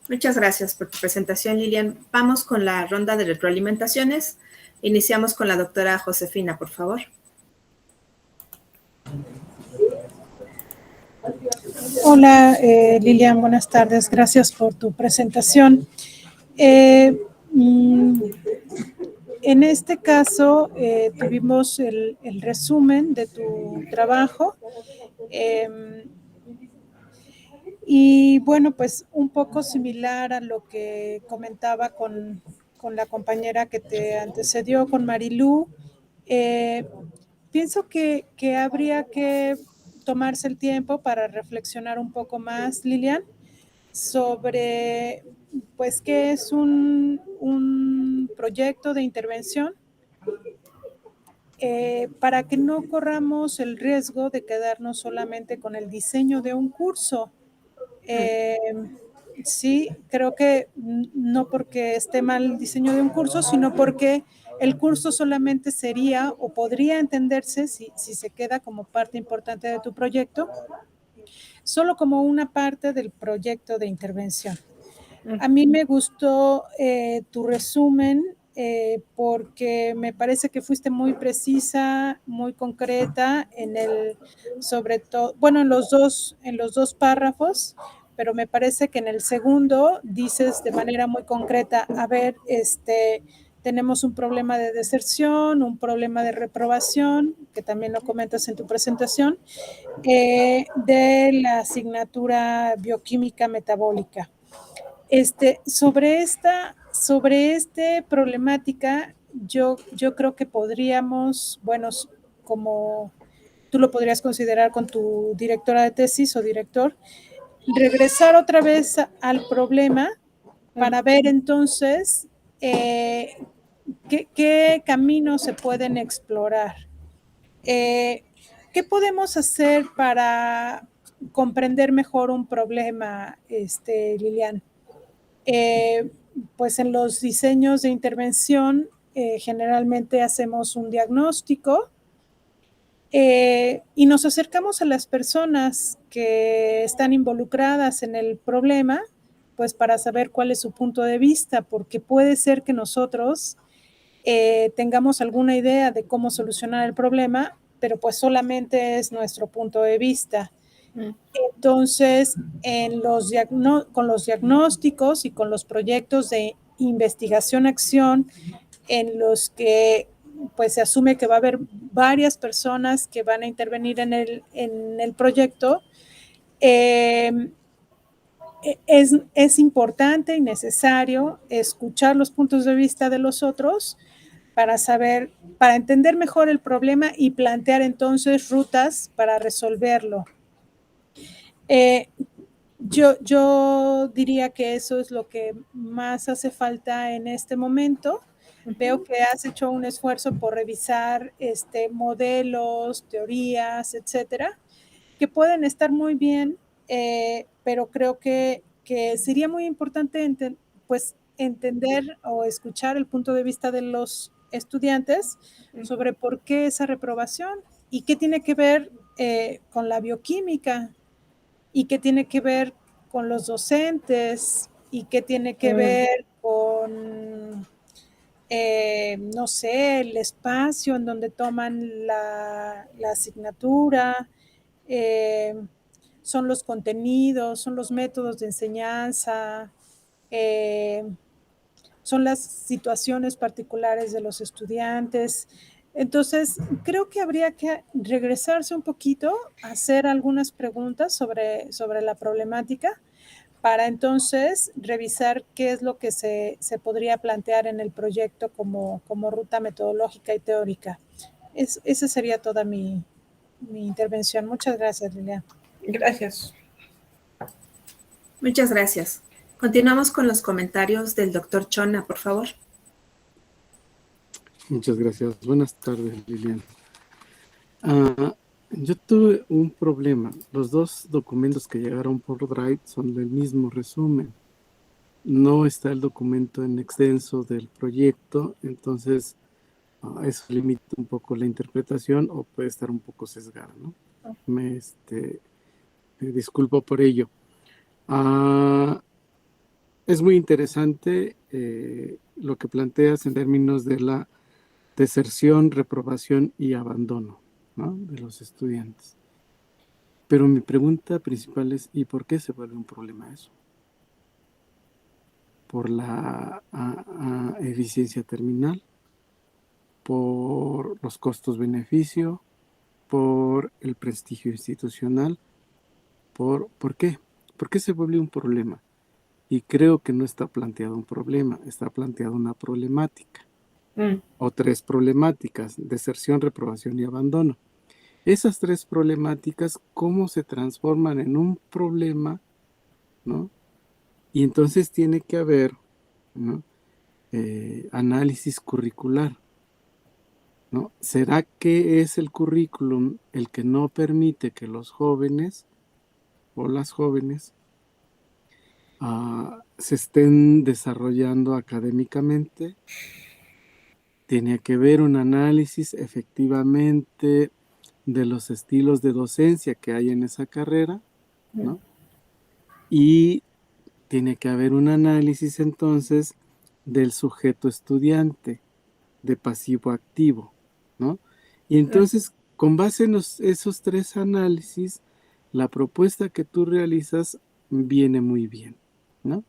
A: Muchas gracias por tu presentación, Lilian. Vamos con la ronda de retroalimentaciones. Iniciamos con la doctora Josefina, por favor.
B: Hola, Lilian, buenas tardes. Gracias por tu presentación. En este caso, tuvimos el resumen de tu trabajo. Y bueno, pues un poco similar a lo que comentaba con la compañera que te antecedió, con Marilú. Pienso que habría que tomarse el tiempo para reflexionar un poco más, Lilian, sobre pues qué es un proyecto de intervención, para que no corramos el riesgo de quedarnos solamente con el diseño de un curso. Sí, creo que no porque esté mal el diseño de un curso, sino porque el curso solamente sería o podría entenderse, si se queda como parte importante de tu proyecto, solo como una parte del proyecto de intervención. A mí me gustó tu resumen porque me parece que fuiste muy precisa, muy concreta sobre todo, bueno, en los dos párrafos, pero me parece que en el segundo dices de manera muy concreta, a ver, tenemos un problema de deserción, un problema de reprobación, que también lo comentas en tu presentación, de la asignatura bioquímica metabólica. Sobre esta problemática, yo creo que podríamos, bueno, como tú lo podrías considerar con tu directora de tesis o director, regresar otra vez al problema para ver entonces qué caminos se pueden explorar. ¿Qué podemos hacer para comprender mejor un problema, Lilian? Pues en los diseños de intervención generalmente hacemos un diagnóstico y nos acercamos a las personas que están involucradas en el problema, pues para saber cuál es su punto de vista, porque puede ser que nosotros tengamos alguna idea de cómo solucionar el problema, pero pues solamente es nuestro punto de vista. Entonces, con los diagnósticos y con los proyectos de investigación-acción en los que pues se asume que va a haber varias personas que van a intervenir en el proyecto, es importante y necesario escuchar los puntos de vista de los otros para entender mejor el problema y plantear entonces rutas para resolverlo. Yo diría que eso es lo que más hace falta en este momento. Veo que has hecho un esfuerzo por revisar modelos, teorías, etcétera, que pueden estar muy bien, pero creo que sería muy importante entender o escuchar el punto de vista de los estudiantes sobre por qué esa reprobación y qué tiene que ver con la bioquímica y qué tiene que ver con los docentes y qué tiene que ver con, no sé, el espacio en donde toman la asignatura, son los contenidos, son los métodos de enseñanza, son las situaciones particulares de los estudiantes. Entonces, creo que habría que regresarse un poquito a hacer algunas preguntas sobre la problemática para entonces revisar qué es lo que se podría plantear en el proyecto como ruta metodológica y teórica. Esa sería toda mi intervención. Muchas gracias, Lilian.
E: Gracias.
A: Muchas gracias. Continuamos con los comentarios del doctor Chona, por favor.
D: Muchas gracias. Buenas tardes, Lilian. Yo tuve un problema. Los dos documentos que llegaron por Drive son del mismo resumen. No está el documento en extenso del proyecto, entonces eso limita un poco la interpretación o puede estar un poco sesgada, ¿no? Me disculpo por ello. es muy interesante lo que planteas en términos de la deserción, reprobación y abandono, ¿no?, de los estudiantes. Pero mi pregunta principal es, ¿y por qué se vuelve un problema eso? ¿Por la eficiencia terminal? ¿Por los costos-beneficio? ¿Por el prestigio institucional? ¿Por qué? ¿Por qué se vuelve un problema? Y creo que no está planteado un problema, está planteada una problemática. O 3 problemáticas: deserción, reprobación y abandono. Esas 3 problemáticas, ¿cómo se transforman en un problema, ¿no? Y entonces tiene que haber, ¿no?, análisis curricular, ¿no? ¿Será que es el currículum el que no permite que los jóvenes o las jóvenes se estén desarrollando académicamente? Tiene que haber un análisis efectivamente de los estilos de docencia que hay en esa carrera, ¿no? Y tiene que haber un análisis entonces del sujeto estudiante, de pasivo activo, ¿no? Y entonces, con base en esos 3 análisis, la propuesta que tú realizas viene muy bien, ¿no?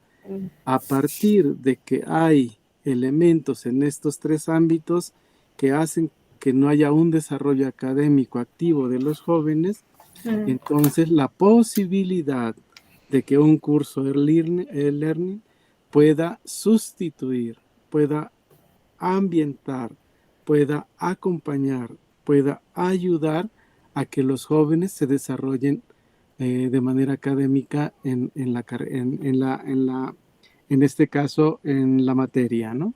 D: A partir de que hay elementos en estos 3 ámbitos que hacen que no haya un desarrollo académico activo de los jóvenes, entonces la posibilidad de que un curso e-learning pueda sustituir, pueda ambientar, pueda acompañar, pueda ayudar a que los jóvenes se desarrollen de manera académica en este caso, en la materia, ¿no?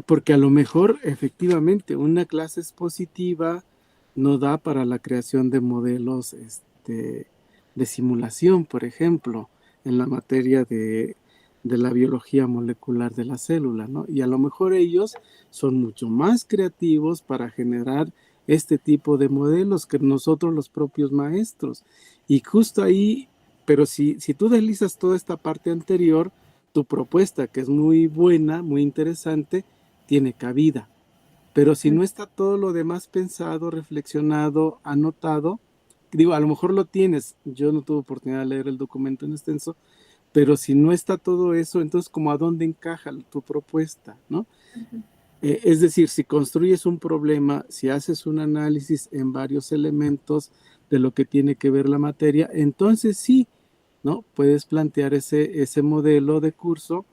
D: Porque a lo mejor, efectivamente, una clase expositiva no da para la creación de modelos de simulación, por ejemplo, en la materia de la biología molecular de la célula, ¿no? Y a lo mejor ellos son mucho más creativos para generar este tipo de modelos que nosotros los propios maestros. Y justo ahí, pero si tú deslizas toda esta parte anterior, tu propuesta, que es muy buena, muy interesante, tiene cabida. Pero si no está todo lo demás pensado, reflexionado, anotado, digo, a lo mejor lo tienes, yo no tuve oportunidad de leer el documento en extenso, pero si no está todo eso, entonces ¿cómo a dónde encaja tu propuesta, ¿no? Es decir, si construyes un problema, si haces un análisis en varios elementos de lo que tiene que ver la materia, entonces sí, ¿no?, puedes plantear ese modelo de curso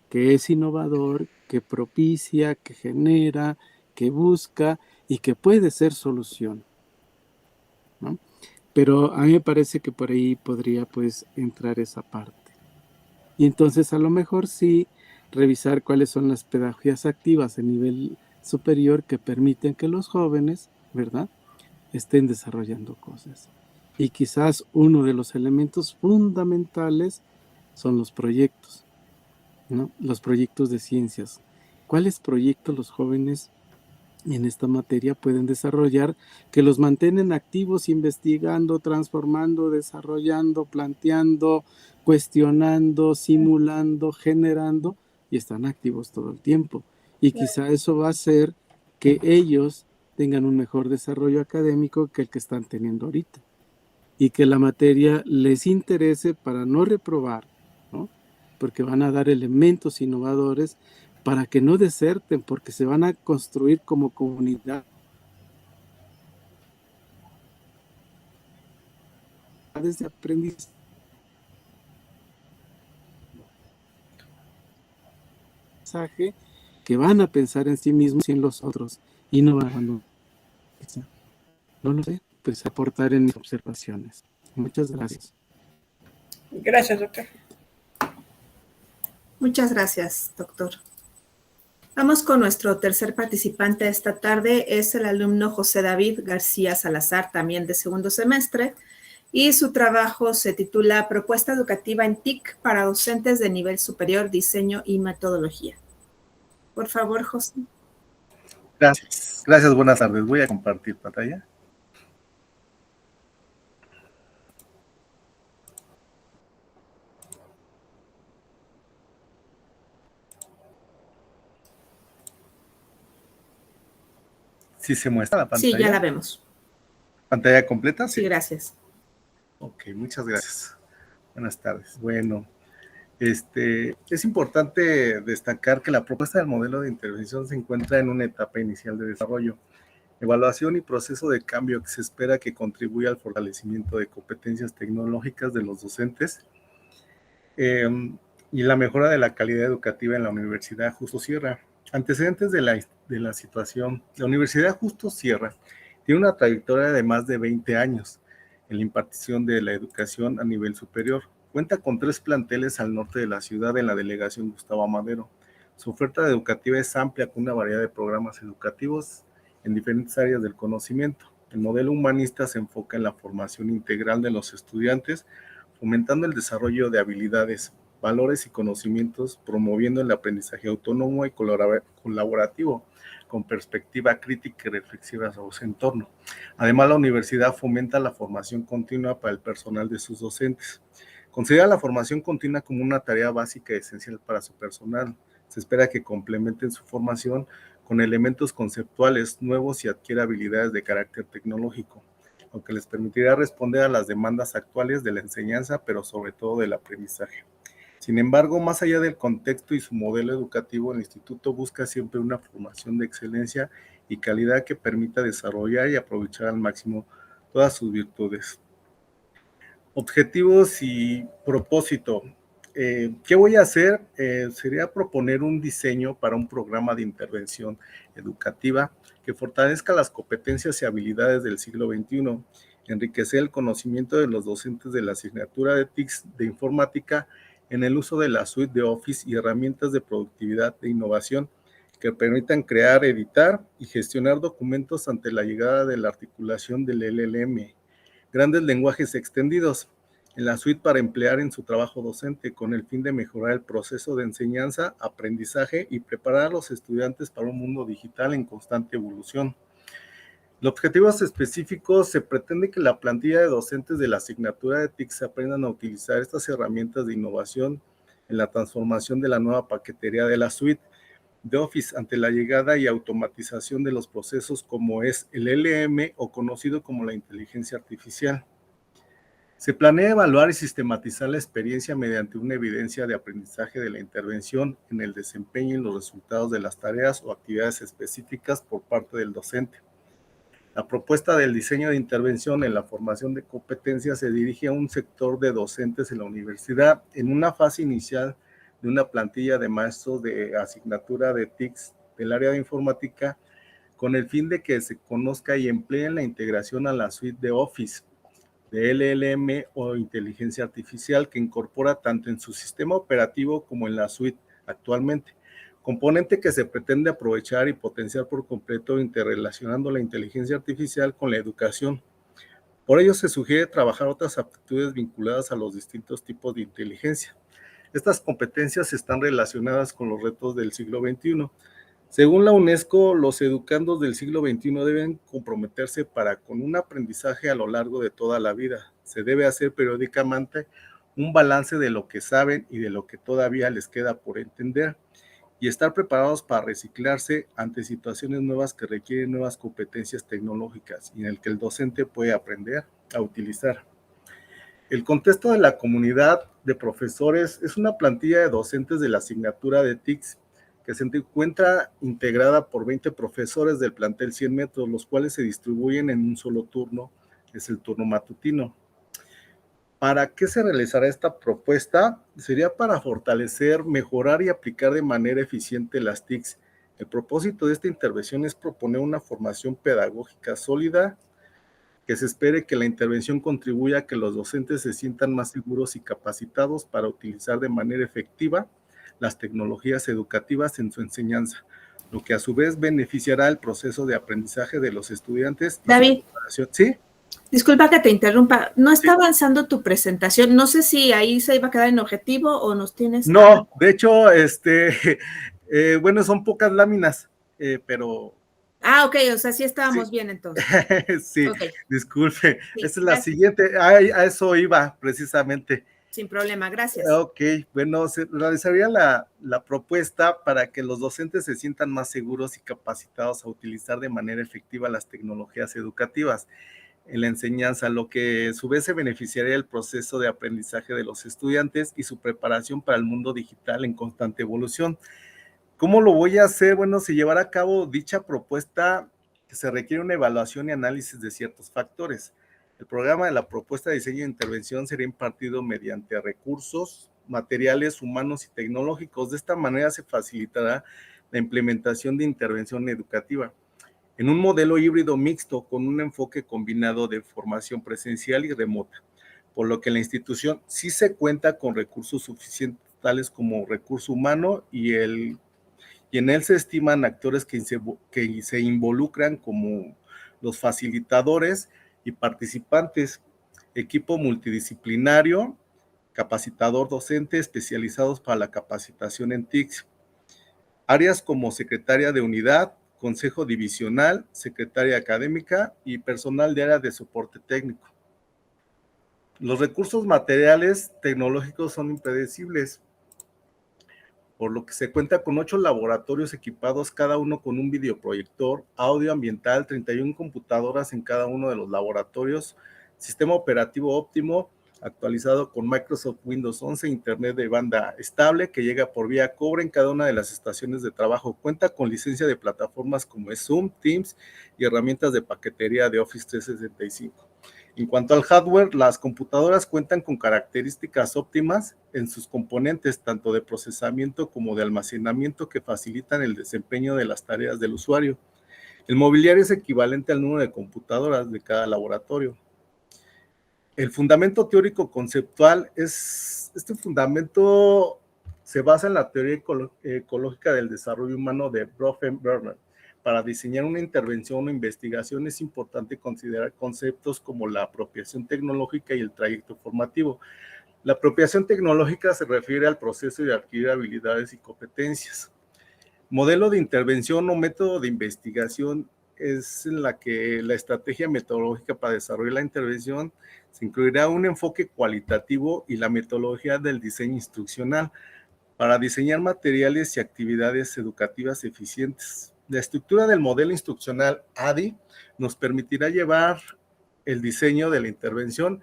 D: que es innovador, que propicia, que genera, que busca y que puede ser solución, ¿no? Pero a mí me parece que por ahí podría pues entrar esa parte. Y entonces a lo mejor sí revisar cuáles son las pedagogías activas a nivel superior que permiten que los jóvenes, ¿verdad?, estén desarrollando cosas. Y quizás uno de los elementos fundamentales son los proyectos, ¿no? Los proyectos de ciencias. ¿Cuáles proyectos los jóvenes en esta materia pueden desarrollar que los mantienen activos, investigando, transformando, desarrollando, planteando, cuestionando, simulando, generando, y están activos todo el tiempo? Y quizá eso va a hacer que ellos tengan un mejor desarrollo académico que el que están teniendo ahorita, y que la materia les interese para no reprobar, ¿no?, porque van a dar elementos innovadores para que no deserten, porque se van a construir como comunidad de aprendizaje que van a pensar en sí mismos y en los otros, y no van a abandonar. No lo sé, pues aportar en mis observaciones. Muchas gracias.
E: Gracias, doctor.
A: Muchas gracias, doctor. Vamos con nuestro tercer participante esta tarde, es el alumno José David García Salazar, también de segundo semestre, y su trabajo se titula Propuesta Educativa en TIC para docentes de nivel superior, diseño y metodología. Por favor, José.
F: Gracias, gracias, buenas tardes. Voy a compartir pantalla. ¿Sí se muestra la pantalla?
A: Sí, ya la vemos.
F: ¿Pantalla completa?
A: Sí, gracias.
F: Ok, muchas gracias. Buenas tardes. Bueno, es importante destacar que la propuesta del modelo de intervención se encuentra en una etapa inicial de desarrollo, evaluación y proceso de cambio que se espera que contribuya al fortalecimiento de competencias tecnológicas de los docentes y la mejora de la calidad educativa en la Universidad Justo Sierra. Antecedentes de la situación. La Universidad Justo Sierra tiene una trayectoria de más de 20 años en la impartición de la educación a nivel superior. Cuenta con 3 planteles al norte de la ciudad en la delegación Gustavo Amadero. Su oferta educativa es amplia con una variedad de programas educativos en diferentes áreas del conocimiento. El modelo humanista se enfoca en la formación integral de los estudiantes, fomentando el desarrollo de habilidades, valores y conocimientos, promoviendo el aprendizaje autónomo y colaborativo, con perspectiva crítica y reflexiva sobre su entorno. Además, la universidad fomenta la formación continua para el personal de sus docentes. Considera la formación continua como una tarea básica y esencial para su personal. Se espera que complementen su formación con elementos conceptuales nuevos y adquiera habilidades de carácter tecnológico, lo que les permitirá responder a las demandas actuales de la enseñanza, pero sobre todo del aprendizaje. Sin embargo, más allá del contexto y su modelo educativo, el instituto busca siempre una formación de excelencia y calidad que permita desarrollar y aprovechar al máximo todas sus virtudes. Objetivos y propósito. ¿Qué voy a hacer? Sería proponer un diseño para un programa de intervención educativa que fortalezca las competencias y habilidades del siglo XXI, enriquecer el conocimiento de los docentes de la asignatura de TICS de informática en el uso de la suite de Office y herramientas de productividad e innovación que permitan crear, editar y gestionar documentos ante la llegada de la articulación del LLM. Grandes lenguajes extendidos en la suite para emplear en su trabajo docente con el fin de mejorar el proceso de enseñanza, aprendizaje y preparar a los estudiantes para un mundo digital en constante evolución. Los objetivos específicos: se pretende que la plantilla de docentes de la asignatura de TICS aprendan a utilizar estas herramientas de innovación en la transformación de la nueva paquetería de la suite de Office ante la llegada y automatización de los procesos como es el LM o conocido como la inteligencia artificial. Se planea evaluar y sistematizar la experiencia mediante una evidencia de aprendizaje de la intervención en el desempeño y los resultados de las tareas o actividades específicas por parte del docente. La propuesta del diseño de intervención en la formación de competencias se dirige a un sector de docentes en la universidad en una fase inicial de una plantilla de maestros de asignatura de TICS del área de informática con el fin de que se conozca y empleen la integración a la suite de Office, de LLM o inteligencia artificial que incorpora tanto en su sistema operativo como en la suite actualmente, componente que se pretende aprovechar y potenciar por completo interrelacionando la inteligencia artificial con la educación. Por ello se sugiere trabajar otras aptitudes vinculadas a los distintos tipos de inteligencia. Estas competencias están relacionadas con los retos del siglo XXI. Según la UNESCO, los educandos del siglo XXI deben comprometerse con un aprendizaje a lo largo de toda la vida. Se debe hacer periódicamente un balance de lo que saben y de lo que todavía les queda por entender y estar preparados para reciclarse ante situaciones nuevas que requieren nuevas competencias tecnológicas y en el que el docente puede aprender a utilizar. El contexto de la comunidad de profesores es una plantilla de docentes de la asignatura de TICS que se encuentra integrada por 20 profesores del plantel 100 metros, los cuales se distribuyen en un solo turno, es el turno matutino. ¿Para qué se realizará esta propuesta? Sería para fortalecer, mejorar y aplicar de manera eficiente las TICS. El propósito de esta intervención es proponer una formación pedagógica sólida, que se espere que la intervención contribuya a que los docentes se sientan más seguros y capacitados para utilizar de manera efectiva las tecnologías educativas en su enseñanza, lo que a su vez beneficiará el proceso de aprendizaje de los estudiantes.
A: David,
F: ¿sí?
A: Disculpa que te interrumpa, no está avanzando tu presentación, no sé si ahí se iba a quedar en objetivo o nos tienes...
F: No, de hecho, bueno, son pocas láminas, pero...
A: Ah, ok, o sea, sí estábamos bien entonces.
F: Sí, okay. Disculpe,
A: Sí,
F: esta es la siguiente, a eso iba precisamente.
A: Sin problema, gracias.
F: Ok, bueno, se realizaría la propuesta para que los docentes se sientan más seguros y capacitados a utilizar de manera efectiva las tecnologías educativas en la enseñanza, lo que a su vez se beneficiaría del proceso de aprendizaje de los estudiantes y su preparación para el mundo digital en constante evolución. ¿Cómo lo voy a hacer? Bueno, se llevará a cabo dicha propuesta que se requiere una evaluación y análisis de ciertos factores. El programa de la propuesta de diseño e intervención será impartido mediante recursos, materiales humanos y tecnológicos. De esta manera se facilitará la implementación de intervención educativa en un modelo híbrido mixto con un enfoque combinado de formación presencial y remota, por lo que la institución sí se cuenta con recursos suficientes tales como recurso humano y en él se estiman actores que se involucran como los facilitadores y participantes, equipo multidisciplinario, capacitador docente especializados para la capacitación en TICS, áreas como secretaria de unidad, consejo divisional, secretaria académica y personal de área de soporte técnico. Los recursos materiales tecnológicos son impredecibles, por lo que se cuenta con 8 laboratorios equipados, cada uno con un videoproyector, audio ambiental, 31 computadoras en cada uno de los laboratorios, sistema operativo óptimo, actualizado con Microsoft Windows 11, internet de banda estable que llega por vía cobre en cada una de las estaciones de trabajo. Cuenta con licencia de plataformas como es Zoom, Teams y herramientas de paquetería de Office 365. En cuanto al hardware, las computadoras cuentan con características óptimas en sus componentes, tanto de procesamiento como de almacenamiento, que facilitan el desempeño de las tareas del usuario. El mobiliario es equivalente al número de computadoras de cada laboratorio. El fundamento teórico conceptual este fundamento se basa en la teoría ecológica del desarrollo humano de Bronfenbrenner. Para diseñar una intervención o investigación es importante considerar conceptos como la apropiación tecnológica y el trayecto formativo. La apropiación tecnológica se refiere al proceso de adquirir habilidades y competencias. Modelo de intervención o método de investigación es en la que la estrategia metodológica para desarrollar la intervención se incluirá un enfoque cualitativo y la metodología del diseño instruccional para diseñar materiales y actividades educativas eficientes. La estructura del modelo instruccional ADI nos permitirá llevar el diseño de la intervención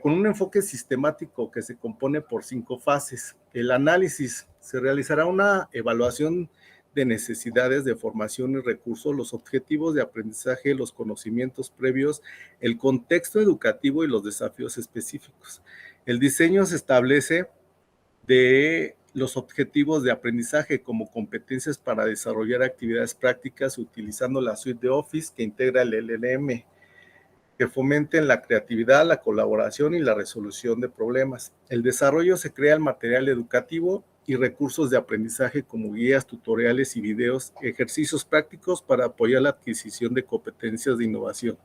F: con un enfoque sistemático que se compone por 5 fases. El análisis: se realizará una evaluación de necesidades de formación y recursos, los objetivos de aprendizaje, los conocimientos previos, el contexto educativo y los desafíos específicos. El diseño se establece de los objetivos de aprendizaje como competencias para desarrollar actividades prácticas utilizando la suite de Office que integra el LLM, que fomenten la creatividad, la colaboración y la resolución de problemas. El desarrollo se crea el material educativo y recursos de aprendizaje como guías, tutoriales y videos, ejercicios prácticos para apoyar la adquisición de competencias de innovación.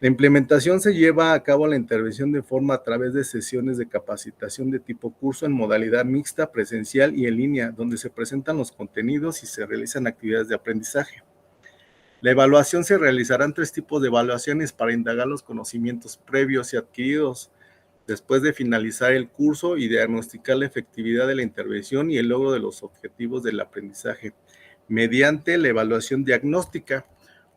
F: La implementación se lleva a cabo la intervención de forma a través de sesiones de capacitación de tipo curso en modalidad mixta, presencial y en línea, donde se presentan los contenidos y se realizan actividades de aprendizaje. La evaluación se realizará en 3 tipos de evaluaciones para indagar los conocimientos previos y adquiridos después de finalizar el curso y diagnosticar la efectividad de la intervención y el logro de los objetivos del aprendizaje mediante la evaluación diagnóstica,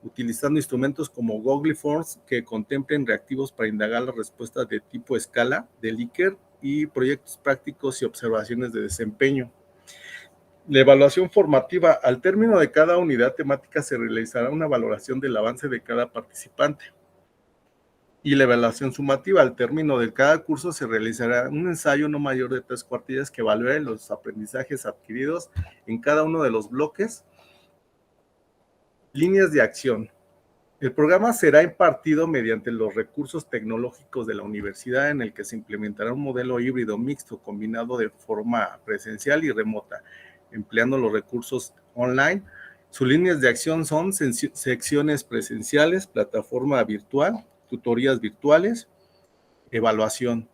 F: utilizando instrumentos como Google Forms que contemplen reactivos para indagar las respuestas de tipo escala, de Likert y proyectos prácticos y observaciones de desempeño. La evaluación formativa: al término de cada unidad temática se realizará una valoración del avance de cada participante. Y la evaluación sumativa: al término de cada curso se realizará un ensayo no mayor de 3 cuartillas que evalúe los aprendizajes adquiridos en cada uno de los bloques. Líneas de acción: el programa será impartido mediante los recursos tecnológicos de la universidad, en el que se implementará un modelo híbrido mixto combinado de forma presencial y remota, empleando los recursos online. Sus líneas de acción son secciones presenciales, plataforma virtual, tutorías virtuales, evaluación.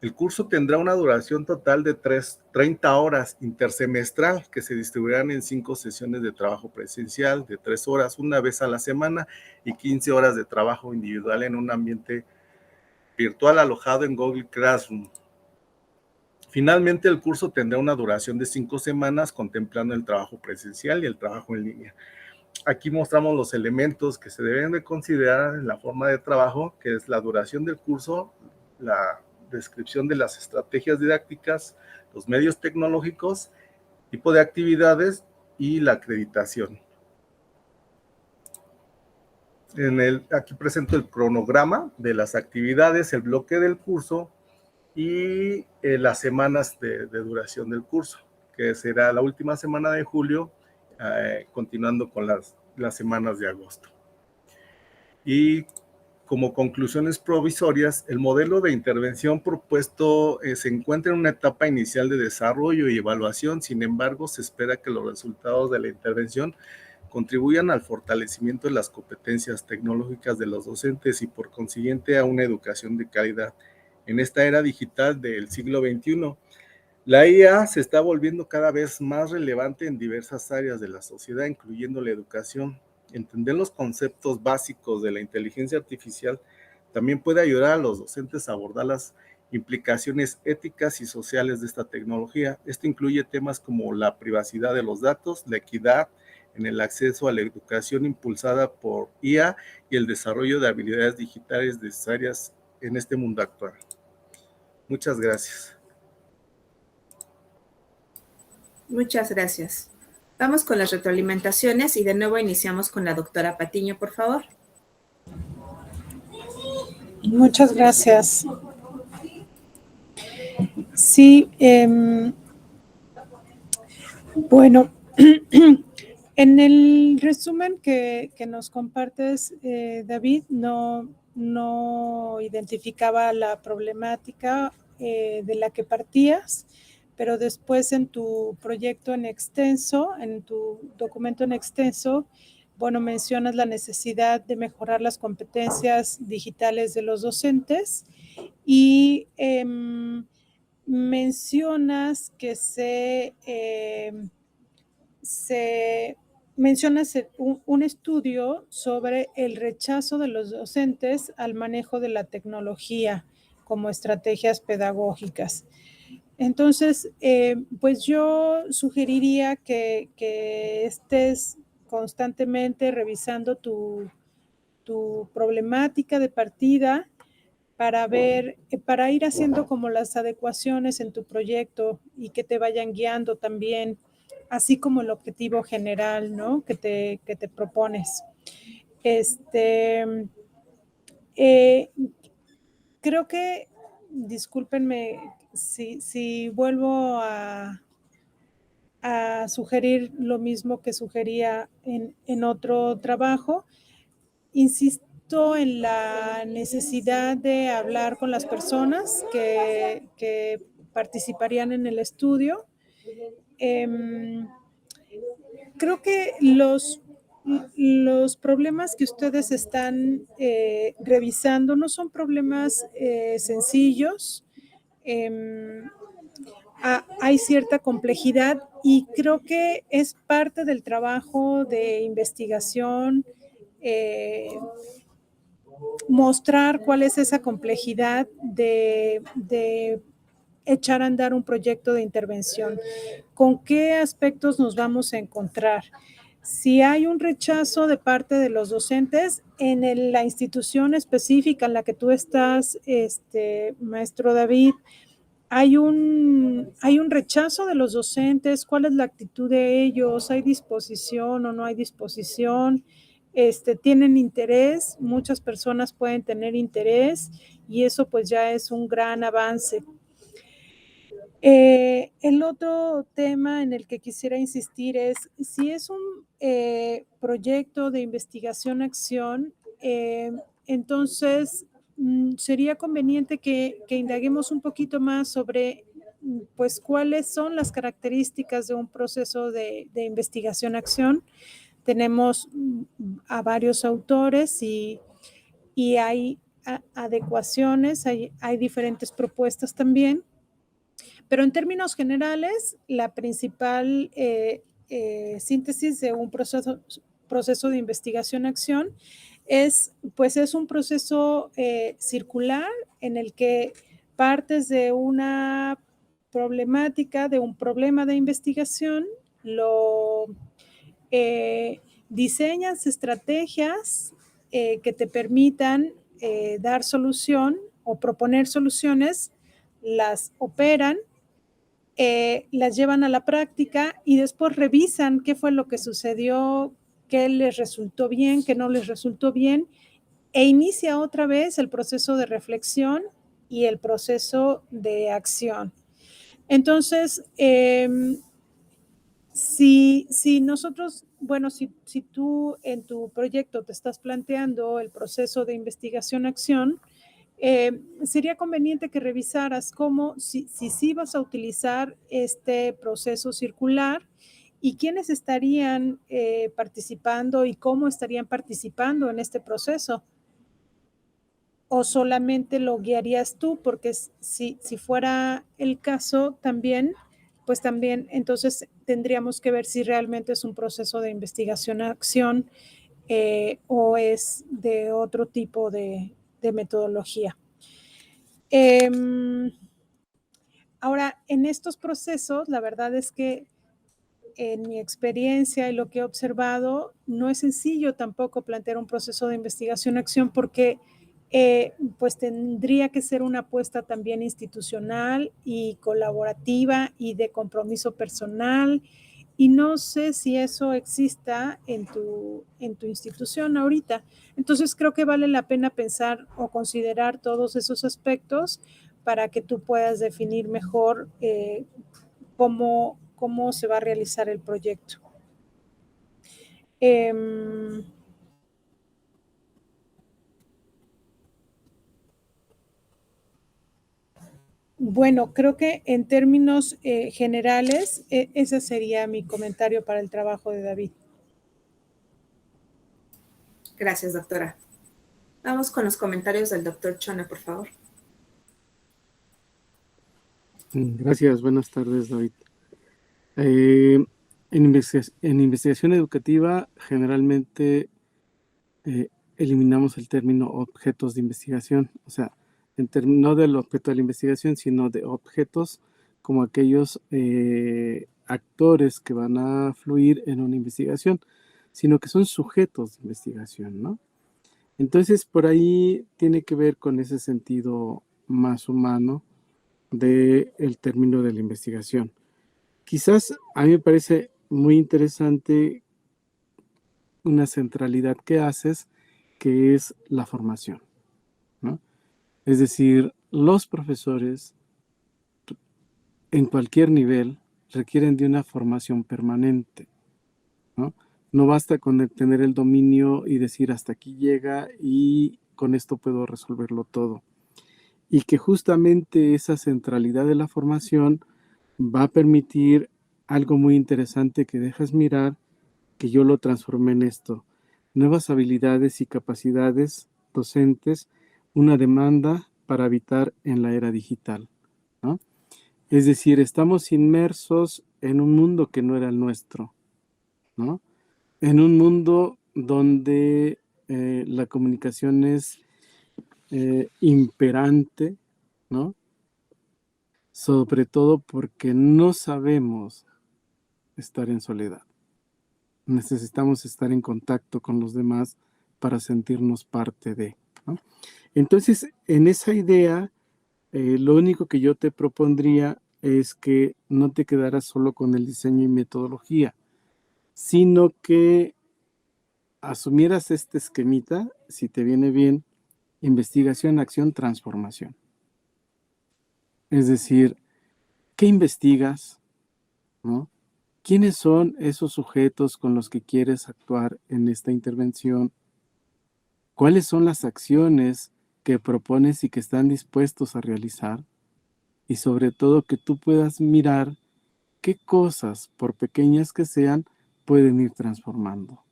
F: El curso tendrá una duración total de 30 horas intersemestral, que se distribuirán en 5 sesiones de trabajo presencial de 3 horas una vez a la semana y 15 horas de trabajo individual en un ambiente virtual alojado en Google Classroom. Finalmente, el curso tendrá una duración de 5 semanas, contemplando el trabajo presencial y el trabajo en línea. Aquí mostramos los elementos que se deben de considerar en la forma de trabajo, que es la duración del curso, la descripción de las estrategias didácticas, los medios tecnológicos, tipo de actividades y la acreditación. Aquí presento el cronograma de las actividades, el bloque del curso y las semanas de duración del curso, que será la última semana de julio, continuando con las semanas de agosto. Y como conclusiones provisorias, el modelo de intervención propuesto se encuentra en una etapa inicial de desarrollo y evaluación. Sin embargo, se espera que los resultados de la intervención contribuyan al fortalecimiento de las competencias tecnológicas de los docentes y por consiguiente a una educación de calidad. En esta era digital del siglo XXI, la IA se está volviendo cada vez más relevante en diversas áreas de la sociedad, incluyendo la educación. Entender los conceptos básicos de la inteligencia artificial también puede ayudar a los docentes a abordar las implicaciones éticas y sociales de esta tecnología. Esto incluye temas como la privacidad de los datos, la equidad en el acceso a la educación impulsada por IA y el desarrollo de habilidades digitales necesarias en este mundo actual. Muchas gracias.
A: Muchas gracias. Vamos con las retroalimentaciones y de nuevo iniciamos con la doctora Patiño, por favor.
B: Muchas gracias. Sí, bueno, en el resumen que nos compartes, David, no identificaba la problemática de la que partías, pero después en tu proyecto en extenso, en tu documento en extenso, bueno, mencionas la necesidad de mejorar las competencias digitales de los docentes y mencionas que mencionas un estudio sobre el rechazo de los docentes al manejo de la tecnología como estrategias pedagógicas. Entonces, pues yo sugeriría que estés constantemente revisando tu problemática de partida para ver, para ir haciendo como las adecuaciones en tu proyecto y que te vayan guiando también, así como el objetivo general, ¿no? Que te propones. Creo que, discúlpenme si vuelvo a sugerir lo mismo que sugería en otro trabajo. Insisto en la necesidad de hablar con las personas que participarían en el estudio. Creo que los problemas que ustedes están revisando no son problemas sencillos. Hay cierta complejidad y creo que es parte del trabajo de investigación mostrar cuál es esa complejidad de echar a andar un proyecto de intervención. ¿Con qué aspectos nos vamos a encontrar? Si hay un rechazo de parte de los docentes en la institución específica en la que tú estás, maestro David, hay un rechazo de los docentes, ¿cuál es la actitud de ellos? ¿Hay disposición o no hay disposición? ¿Tienen interés? Muchas personas pueden tener interés y eso pues ya es un gran avance. El otro tema en el que quisiera insistir es si es un proyecto de investigación-acción, entonces sería conveniente que indaguemos un poquito más sobre pues cuáles son las características de un proceso de investigación-acción. Tenemos a varios autores y hay adecuaciones, hay diferentes propuestas también. Pero en términos generales, la principal síntesis de un proceso de investigación-acción es un proceso circular en el que partes de una problemática, de un problema de investigación, diseñas estrategias que te permitan dar solución o proponer soluciones, las operan, las llevan a la práctica y después revisan qué fue lo que sucedió, qué les resultó bien, qué no les resultó bien, e inicia otra vez el proceso de reflexión y el proceso de acción. Entonces, si nosotros, bueno, si tú en tu proyecto te estás planteando el proceso de investigación-acción, sería conveniente que revisaras cómo, si vas a utilizar este proceso circular y quiénes estarían participando y cómo estarían participando en este proceso. ¿O solamente lo guiarías tú? Porque si fuera el caso también, pues también entonces tendríamos que ver si realmente es un proceso de investigación-acción o es de otro tipo de metodología. Ahora, en estos procesos, la verdad es que en mi experiencia y lo que he observado, no es sencillo tampoco plantear un proceso de investigación-acción porque pues tendría que ser una apuesta también institucional y colaborativa y de compromiso personal, y no sé si eso exista en tu institución ahorita. Entonces creo que vale la pena pensar o considerar todos esos aspectos para que tú puedas definir mejor cómo se va a realizar el proyecto. Bueno, creo que en términos generales, ese sería mi comentario para el trabajo de David.
A: Gracias, doctora. Vamos con los comentarios del doctor Chona, por favor.
D: Gracias, buenas tardes, David. En investigación educativa, generalmente eliminamos el término objetos de investigación, o sea, no del objeto de la investigación, sino de objetos como aquellos actores que van a fluir en una investigación, sino que son sujetos de investigación, ¿no? Entonces, por ahí tiene que ver con ese sentido más humano del término de la investigación. Quizás a mí me parece muy interesante una centralidad que haces, que es la formación, ¿no? Es decir, los profesores en cualquier nivel requieren de una formación permanente, ¿no? No basta con tener el dominio y decir hasta aquí llega y con esto puedo resolverlo todo. Y que justamente esa centralidad de la formación va a permitir algo muy interesante que dejas mirar, que yo lo transformé en esto: nuevas habilidades y capacidades docentes, una demanda para habitar en la era digital, ¿no? Es decir, estamos inmersos en un mundo que no era el nuestro, ¿no? En un mundo donde la comunicación es imperante, ¿no? Sobre todo porque no sabemos estar en soledad. Necesitamos estar en contacto con los demás para sentirnos parte de, ¿no? Entonces, en esa idea, lo único que yo te propondría es que no te quedaras solo con el diseño y metodología, sino que asumieras este esquemita, si te viene bien: investigación, acción, transformación. Es decir, ¿qué investigas? ¿No? ¿Quiénes son esos sujetos con los que quieres actuar en esta intervención? ¿Cuáles son las acciones que propones y que están dispuestos a realizar? Y sobre todo, que tú puedas mirar qué cosas, por pequeñas que sean, pueden ir transformando,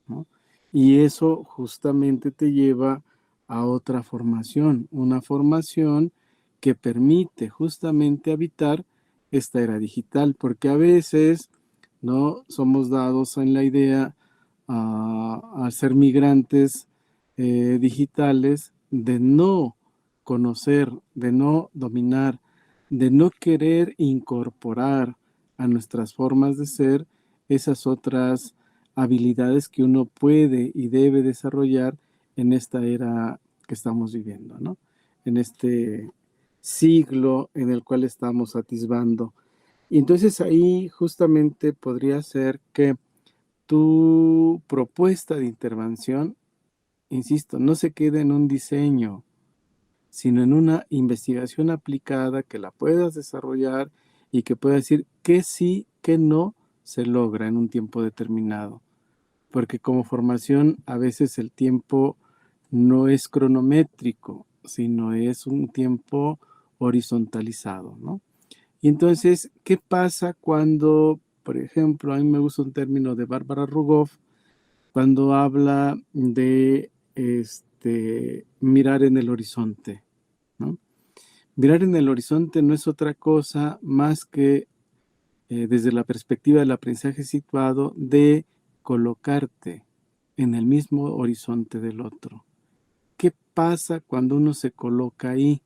D: ¿no? Y eso justamente te lleva a otra formación, una formación que permite justamente habitar esta era digital, porque a veces no somos dados en la idea a ser migrantes digitales, de no conocer, de no dominar, de no querer incorporar a nuestras formas de ser esas otras habilidades que uno puede y debe desarrollar en esta era que estamos viviendo, ¿no? En este siglo en el cual estamos atisbando. Y entonces ahí justamente podría ser que tu propuesta de intervención, insisto, no se quede en un diseño, sino en una investigación aplicada que la puedas desarrollar y que puedas decir qué sí, qué no se logra en un tiempo determinado. Porque como formación a veces el tiempo no es cronométrico, sino es un tiempo horizontalizado, ¿no? Y entonces, ¿qué pasa cuando, por ejemplo, a mí me gusta un término de Bárbara Rugoff, cuando habla de mirar en el horizonte, ¿no? Mirar en el horizonte no es otra cosa más que, desde la perspectiva del aprendizaje situado, de colocarte en el mismo horizonte del otro. ¿Qué pasa cuando uno se coloca ahí?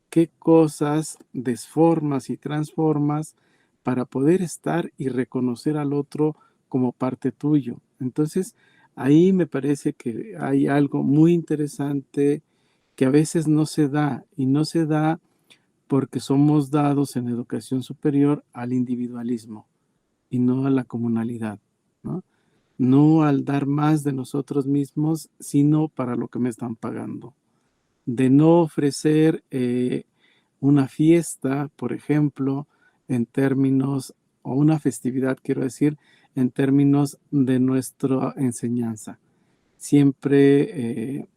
D: ¿Qué cosas desformas y transformas para poder estar y reconocer al otro como parte tuyo? Entonces, ahí me parece que hay algo muy interesante que a veces no se da, y no se da porque somos dados en educación superior al individualismo y no a la comunalidad, ¿no? No al dar más de nosotros mismos, sino para lo que me están pagando. De no ofrecer una fiesta, por ejemplo, en términos, o una festividad, quiero decir, en términos de nuestra enseñanza. Siempre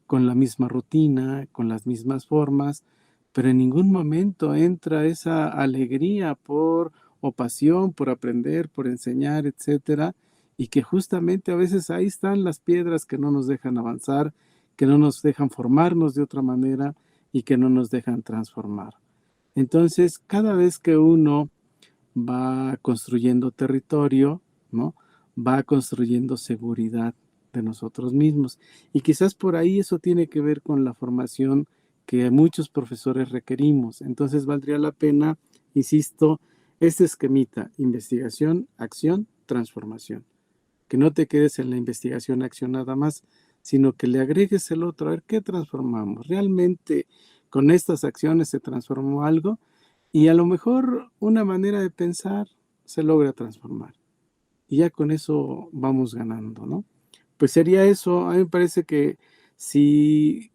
D: con la misma rutina, con las mismas formas, pero en ningún momento entra esa alegría o pasión por aprender, por enseñar, etcétera, y que justamente a veces ahí están las piedras que no nos dejan avanzar, que no nos dejan formarnos de otra manera y que no nos dejan transformar. Entonces, cada vez que uno va construyendo territorio, ¿no? Va construyendo seguridad de nosotros mismos. Y quizás por ahí eso tiene que ver con la formación que muchos profesores requerimos. Entonces valdría la pena, insisto, este esquemita: investigación, acción, transformación. Que no te quedes en la investigación, acción nada más, sino que le agregues el otro, a ver qué transformamos. ¿Realmente con estas acciones se transformó algo? Y a lo mejor una manera de pensar se logra transformar. Y ya con eso vamos ganando, ¿no? Pues sería eso. A mí me parece que si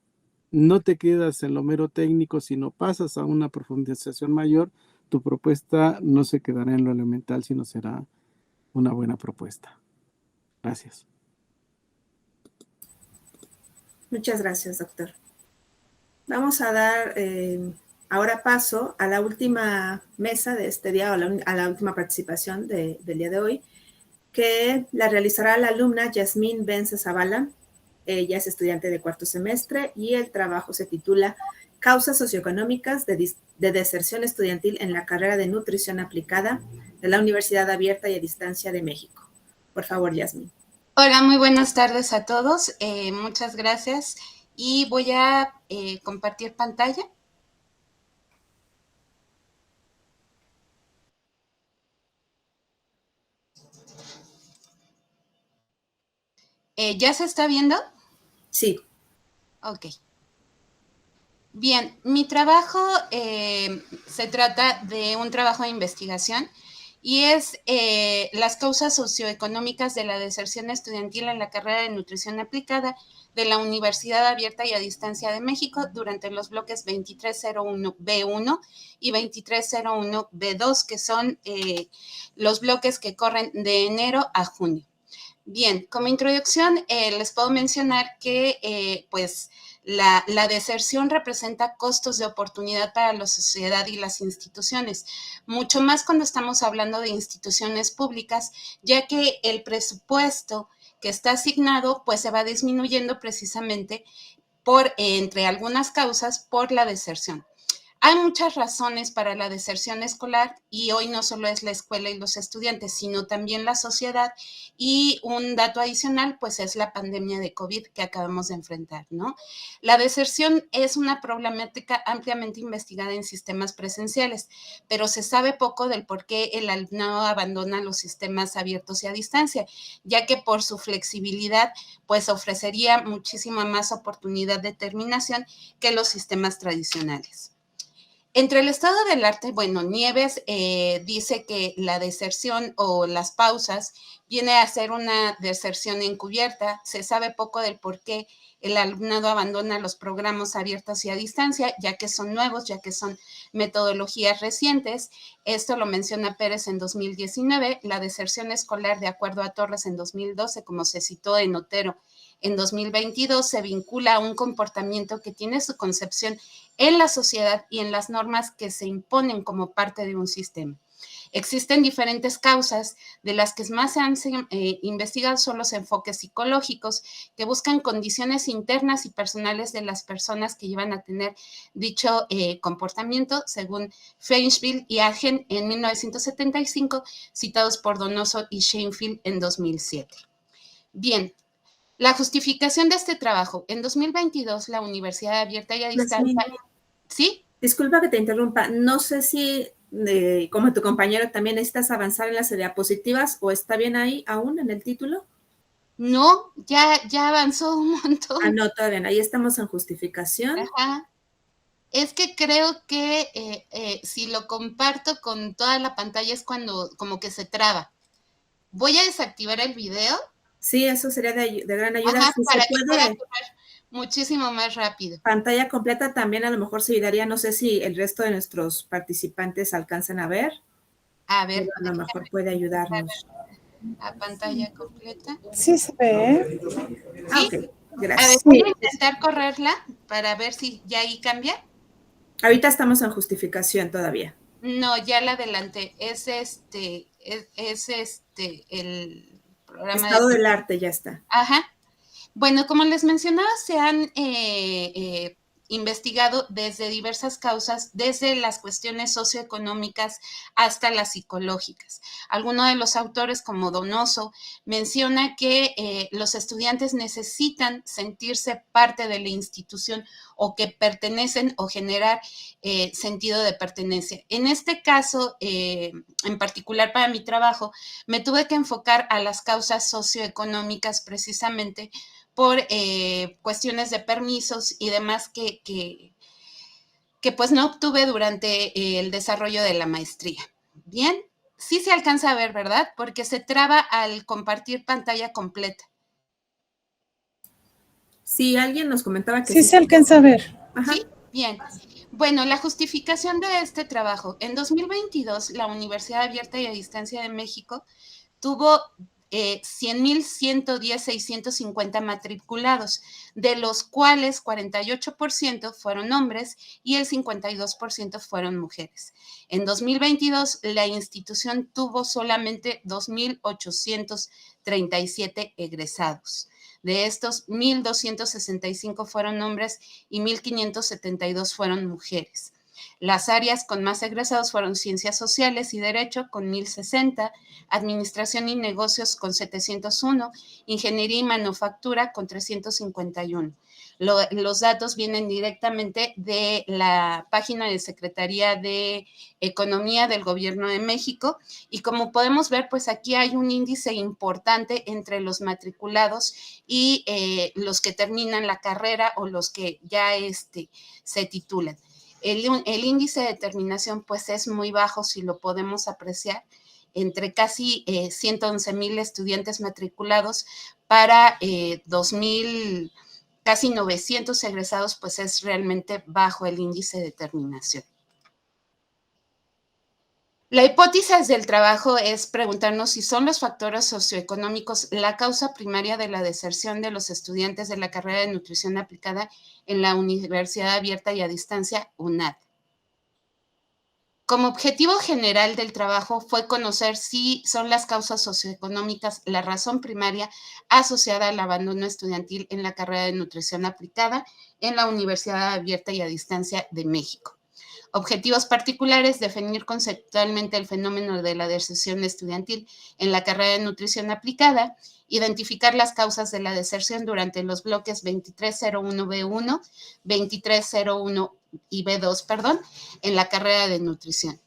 D: no te quedas en lo mero técnico, sino pasas a una profundización mayor, tu propuesta no se quedará en lo elemental, sino será una buena propuesta. Gracias.
A: Muchas gracias, doctor. Vamos a dar ahora paso a la última mesa de este día, o a la última participación del día de hoy, que la realizará la alumna Yasmín Vence Zavala. Ella es estudiante de cuarto semestre y el trabajo se titula Causas socioeconómicas de deserción estudiantil en la carrera de nutrición aplicada de la Universidad Abierta y a Distancia de México. Por favor, Yasmín.
G: Hola, muy buenas tardes a todos. Muchas gracias. Y voy a compartir pantalla. ¿Ya se está viendo?
A: Sí.
G: Ok. Bien, mi trabajo se trata de un trabajo de investigación y es las causas socioeconómicas de la deserción estudiantil en la carrera de nutrición aplicada de la Universidad Abierta y a Distancia de México durante los bloques 2301B1 y 2301B2, que son los bloques que corren de enero a junio. Bien, como introducción les puedo mencionar que pues la deserción representa costos de oportunidad para la sociedad y las instituciones, mucho más cuando estamos hablando de instituciones públicas, ya que el presupuesto que está asignado pues se va disminuyendo precisamente por, entre algunas causas, por la deserción. Hay muchas razones para la deserción escolar y hoy no solo es la escuela y los estudiantes, sino también la sociedad. Y un dato adicional, pues es la pandemia de COVID que acabamos de enfrentar, ¿no? La deserción es una problemática ampliamente investigada en sistemas presenciales, pero se sabe poco del por qué el alumnado abandona los sistemas abiertos y a distancia, ya que por su flexibilidad, pues ofrecería muchísima más oportunidad de terminación que los sistemas tradicionales. Entre el estado del arte, bueno, Nieves dice que la deserción o las pausas viene a ser una deserción encubierta. Se sabe poco del por qué el alumnado abandona los programas abiertos y a distancia, ya que son nuevos, ya que son metodologías recientes. Esto lo menciona Pérez en 2019, la deserción escolar, de acuerdo a Torres, en 2012, como se citó en Otero en 2022, se vincula a un comportamiento que tiene su concepción en la sociedad y en las normas que se imponen como parte de un sistema. Existen diferentes causas, de las que más se han investigado son los enfoques psicológicos, que buscan condiciones internas y personales de las personas que llevan a tener dicho comportamiento, según Feinspiel y Argen en 1975, citados por Donoso y Sheinfeld en 2007. Bien, la justificación de este trabajo. En 2022, la Universidad Abierta y a Distancia... ¿Sí?
A: Disculpa que te interrumpa. No sé si, como tu compañero, también necesitas avanzar en las diapositivas o está bien ahí aún en el título.
G: No, ya avanzó un montón.
A: Ah, no, todavía no. Ahí estamos en justificación.
G: Ajá. Es que creo que si lo comparto con toda la pantalla es cuando como que se traba. Voy a desactivar el video.
A: Sí, eso sería de gran ayuda.
G: Ajá,
A: si
G: para
A: se
G: que
A: puede,
G: pueda correr muchísimo más rápido.
A: Pantalla completa también a lo mejor se ayudaría. No sé si el resto de nuestros participantes alcanzan a ver.
G: A ver.
A: Pero a lo mejor puede ayudarnos.
G: A pantalla completa.
B: Sí se ve.
A: Ah, ok. Gracias.
G: A ver, voy a intentar correrla para ver si ya ahí cambia.
A: Ahorita estamos en justificación todavía.
G: No, ya la adelanté. Es el programa
A: Estado del arte ya está.
G: Ajá. Bueno, como les mencionaba, se han investigado desde diversas causas, desde las cuestiones socioeconómicas hasta las psicológicas. Algunos de los autores, como Donoso, menciona que los estudiantes necesitan sentirse parte de la institución o que pertenecen o generar sentido de pertenencia. En este caso, en particular para mi trabajo, me tuve que enfocar a las causas socioeconómicas precisamente por cuestiones de permisos y demás que pues no obtuve durante el desarrollo de la maestría. Bien, sí se alcanza a ver, ¿verdad? Porque se traba al compartir pantalla completa.
A: Sí, alguien nos comentaba que
B: sí se alcanza a ver.
A: Ajá.
G: Sí, bien. Bueno, la justificación de este trabajo. En 2022, la Universidad Abierta y a Distancia de México tuvo 100,110,650 matriculados, de los cuales 48% fueron hombres y el 52% fueron mujeres. En 2022, la institución tuvo solamente 2,837 egresados. De estos, 1,265 fueron hombres y 1,572 fueron mujeres. Las áreas con más egresados fueron Ciencias Sociales y Derecho con 1,060, Administración y Negocios con 701, Ingeniería y Manufactura con 351. Los datos vienen directamente de la página de Secretaría de Economía del Gobierno de México y como podemos ver, pues aquí hay un índice importante entre los matriculados y los que terminan la carrera o los que ya se titulan. El índice de terminación pues es muy bajo, si lo podemos apreciar, entre casi 111,000 estudiantes matriculados para 2,000, casi 900 egresados, pues es realmente bajo el índice de terminación. La hipótesis del trabajo es preguntarnos si son los factores socioeconómicos la causa primaria de la deserción de los estudiantes de la carrera de nutrición aplicada en la Universidad Abierta y a Distancia, UNAD. Como objetivo general del trabajo fue conocer si son las causas socioeconómicas la razón primaria asociada al abandono estudiantil en la carrera de nutrición aplicada en la Universidad Abierta y a Distancia de México. Objetivos particulares: definir conceptualmente el fenómeno de la deserción estudiantil en la carrera de nutrición aplicada, identificar las causas de la deserción durante los bloques 2301B1, 2301 y B2, en la carrera de nutrición.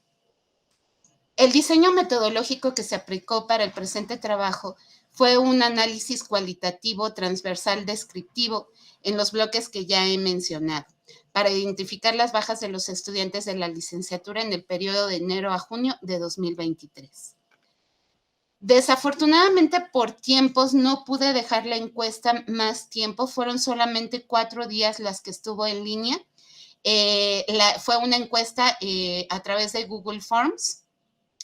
G: El diseño metodológico que se aplicó para el presente trabajo fue un análisis cualitativo transversal descriptivo en los bloques que ya he mencionado, para identificar las bajas de los estudiantes de la licenciatura en el periodo de enero a junio de 2023. Desafortunadamente, por tiempos, no pude dejar la encuesta más tiempo. Fueron solamente 4 días las que estuvo en línea. Fue una encuesta a través de Google Forms.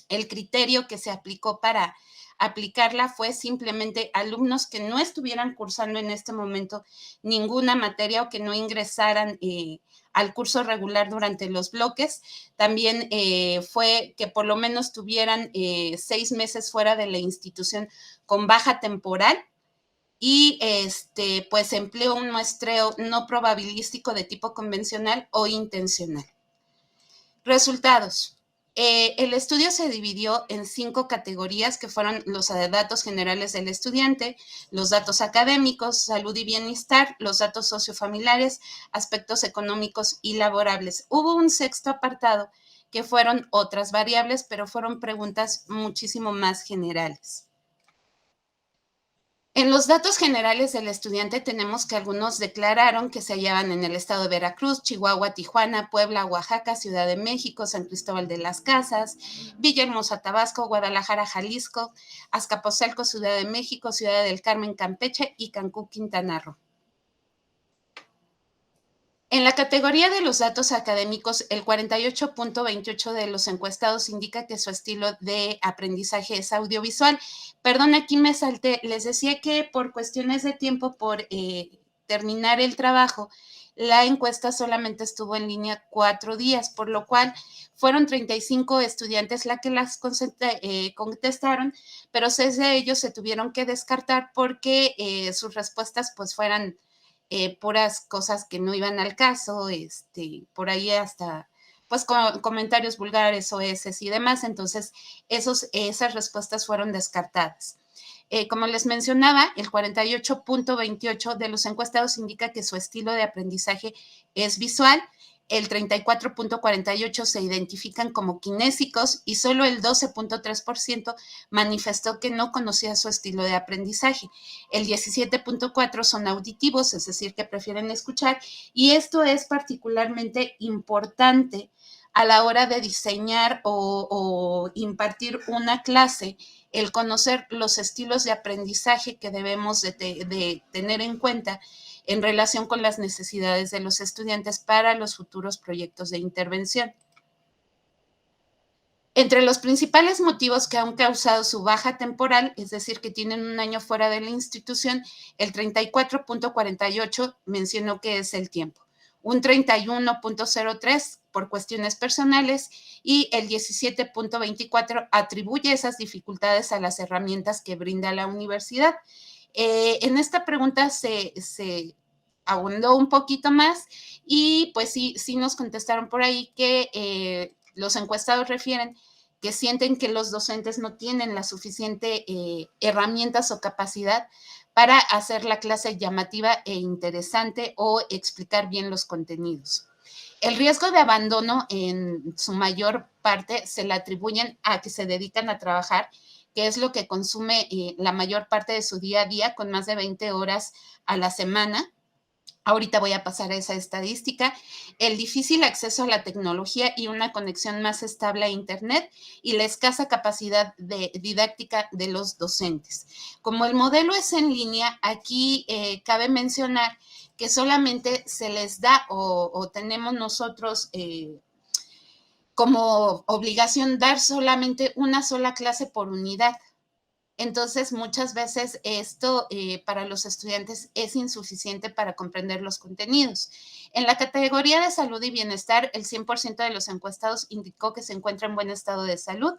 G: El criterio que se aplicó para aplicarla fue simplemente alumnos que no estuvieran cursando en este momento ninguna materia o que no ingresaran al curso regular durante los bloques. También fue que por lo menos tuvieran 6 meses fuera de la institución con baja temporal y pues empleó un muestreo no probabilístico de tipo convencional o intencional. Resultados. El estudio se dividió en 5 categorías que fueron los datos generales del estudiante, los datos académicos, salud y bienestar, los datos sociofamiliares, aspectos económicos y laborables. Hubo un 6º apartado que fueron otras variables, pero fueron preguntas muchísimo más generales. En los datos generales del estudiante tenemos que algunos declararon que se hallaban en el estado de Veracruz, Chihuahua, Tijuana, Puebla, Oaxaca, Ciudad de México, San Cristóbal de las Casas, Villahermosa, Tabasco, Guadalajara, Jalisco, Azcapotzalco, Ciudad de México, Ciudad del Carmen, Campeche y Cancún, Quintana Roo. En la categoría de los datos académicos, el 48.28 de los encuestados indica que su estilo de aprendizaje es audiovisual. Perdón, aquí me salté. Les decía que por cuestiones de tiempo, por terminar el trabajo, la encuesta solamente estuvo en línea 4 días, por lo cual fueron 35 estudiantes las que las contestaron, pero 6 de ellos se tuvieron que descartar porque sus respuestas pues fueran puras cosas que no iban al caso, por ahí hasta pues comentarios vulgares, oeses y demás. Entonces esas respuestas fueron descartadas. Como les mencionaba, el 48.28 de los encuestados indica que su estilo de aprendizaje es visual, el 34.48 se identifican como kinésicos y solo el 12.3% manifestó que no conocía su estilo de aprendizaje. El 17.4% son auditivos, es decir, que prefieren escuchar, y esto es particularmente importante a la hora de diseñar o impartir una clase, el conocer los estilos de aprendizaje que debemos de tener en cuenta en relación con las necesidades de los estudiantes para los futuros proyectos de intervención. Entre los principales motivos que han causado su baja temporal, es decir, que tienen un año fuera de la institución, el 34.48 mencionó que es el tiempo, un 31.03 por cuestiones personales y el 17.24 atribuye esas dificultades a las herramientas que brinda la universidad. En esta pregunta se abundó un poquito más y pues sí nos contestaron por ahí que los encuestados refieren que sienten que los docentes no tienen la suficiente herramientas o capacidad para hacer la clase llamativa e interesante o explicar bien los contenidos. El riesgo de abandono en su mayor parte se le atribuyen a que se dedican a trabajar, que es lo que consume la mayor parte de su día a día, con más de 20 horas a la semana. Ahorita voy a pasar a esa estadística. El difícil acceso a la tecnología y una conexión más estable a Internet y la escasa capacidad didáctica de los docentes. Como el modelo es en línea, aquí cabe mencionar que solamente se les da o tenemos nosotros como obligación dar solamente una sola clase por unidad. Entonces, muchas veces esto para los estudiantes es insuficiente para comprender los contenidos. En la categoría de salud y bienestar, el 100% de los encuestados indicó que se encuentra en buen estado de salud.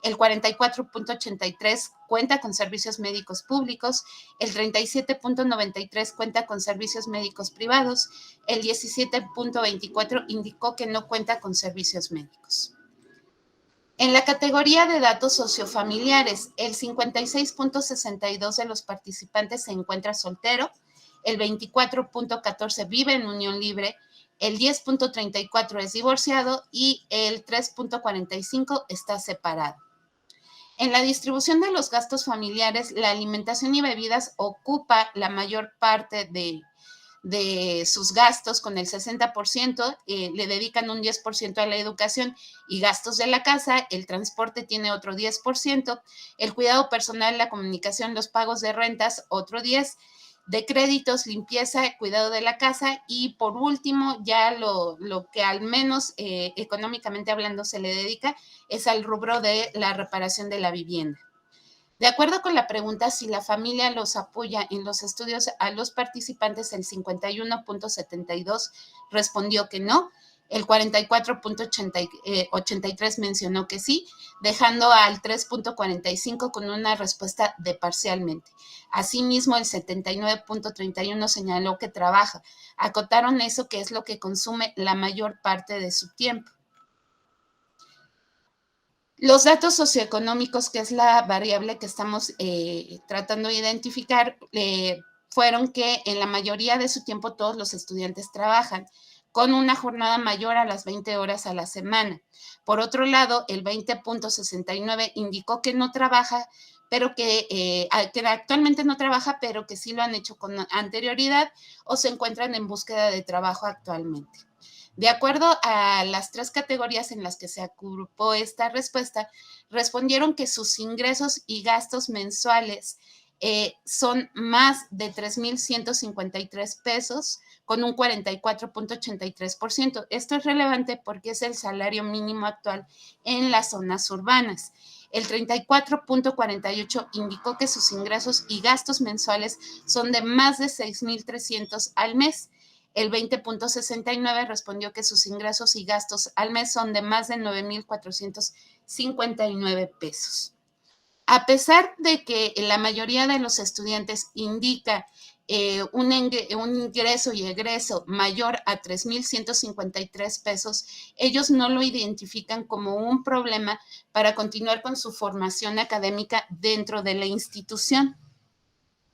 G: El 44.83 cuenta con servicios médicos públicos, el 37.93 cuenta con servicios médicos privados, el 17.24 indicó que no cuenta con servicios médicos. En la categoría de datos sociofamiliares, el 56.62 de los participantes se encuentra soltero, el 24.14 vive en unión libre, el 10.34 es divorciado y el 3.45 está separado. En la distribución de los gastos familiares, la alimentación y bebidas ocupa la mayor parte de sus gastos, con el 60%, le dedican un 10% a la educación y gastos de la casa, el transporte tiene otro 10%, el cuidado personal, la comunicación, los pagos de rentas, otro 10%, de créditos, limpieza, cuidado de la casa y por último ya lo que al menos económicamente hablando se le dedica es al rubro de la reparación de la vivienda. De acuerdo con la pregunta si la familia los apoya en los estudios a los participantes, el 51.72 respondió que no, el 44.83 mencionó que sí, dejando al 3.45 con una respuesta de parcialmente. Asimismo, el 79.31 señaló que trabaja. Acotaron eso, que es lo que consume la mayor parte de su tiempo. Los datos socioeconómicos, que es la variable que estamos tratando de identificar, fueron que en la mayoría de su tiempo todos los estudiantes trabajan con una jornada mayor a las 20 horas a la semana. Por otro lado, el 20.69 indicó que no trabaja, pero que actualmente no trabaja, pero que sí lo han hecho con anterioridad o se encuentran en búsqueda de trabajo actualmente. De acuerdo a las 3 categorías en las que se agrupó esta respuesta, respondieron que sus ingresos y gastos mensuales son más de 3,153 pesos, con un 44.83%. Esto es relevante porque es el salario mínimo actual en las zonas urbanas. El 34.48 indicó que sus ingresos y gastos mensuales son de más de 6,300 al mes. El 20.69 respondió que sus ingresos y gastos al mes son de más de 9,459 pesos. A pesar de que la mayoría de los estudiantes indica un ingreso y egreso mayor a 3,153 pesos, ellos no lo identifican como un problema para continuar con su formación académica dentro de la institución.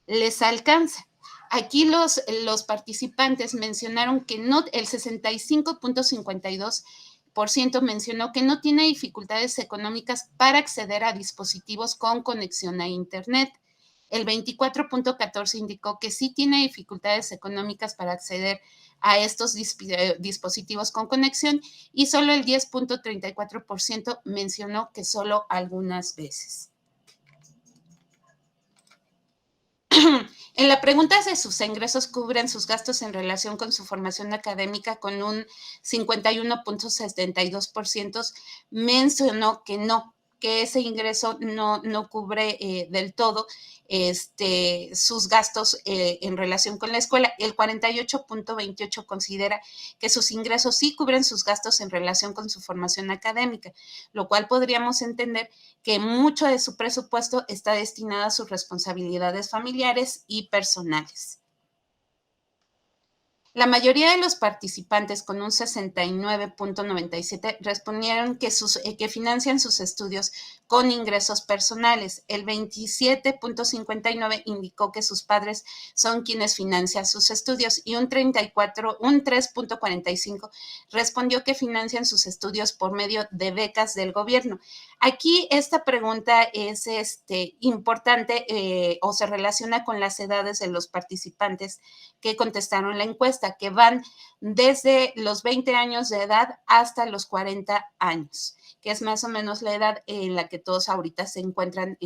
G: Les alcanza. Aquí los participantes mencionaron que no, el 65.52% mencionó que no tiene dificultades económicas para acceder a dispositivos con conexión a Internet. El 24.14 indicó que sí tiene dificultades económicas para acceder a estos dispositivos con conexión y solo el 10.34% mencionó que solo algunas veces. En la pregunta si sus ingresos cubren sus gastos en relación con su formación académica, con un 51.72% mencionó que no, que ese ingreso no cubre del todo sus gastos en relación con la escuela. El 48.28 considera que sus ingresos sí cubren sus gastos en relación con su formación académica, lo cual podríamos entender que mucho de su presupuesto está destinado a sus responsabilidades familiares y personales. La mayoría de los participantes, con un 69.97, respondieron que financian sus estudios con ingresos personales. El 27.59 indicó que sus padres son quienes financian sus estudios y un 3.45 respondió que financian sus estudios por medio de becas del gobierno. Aquí esta pregunta es importante o se relaciona con las edades de los participantes que contestaron la encuesta, que van desde los 20 años de edad hasta los 40 años, que es más o menos la edad en la que todos ahorita se encuentran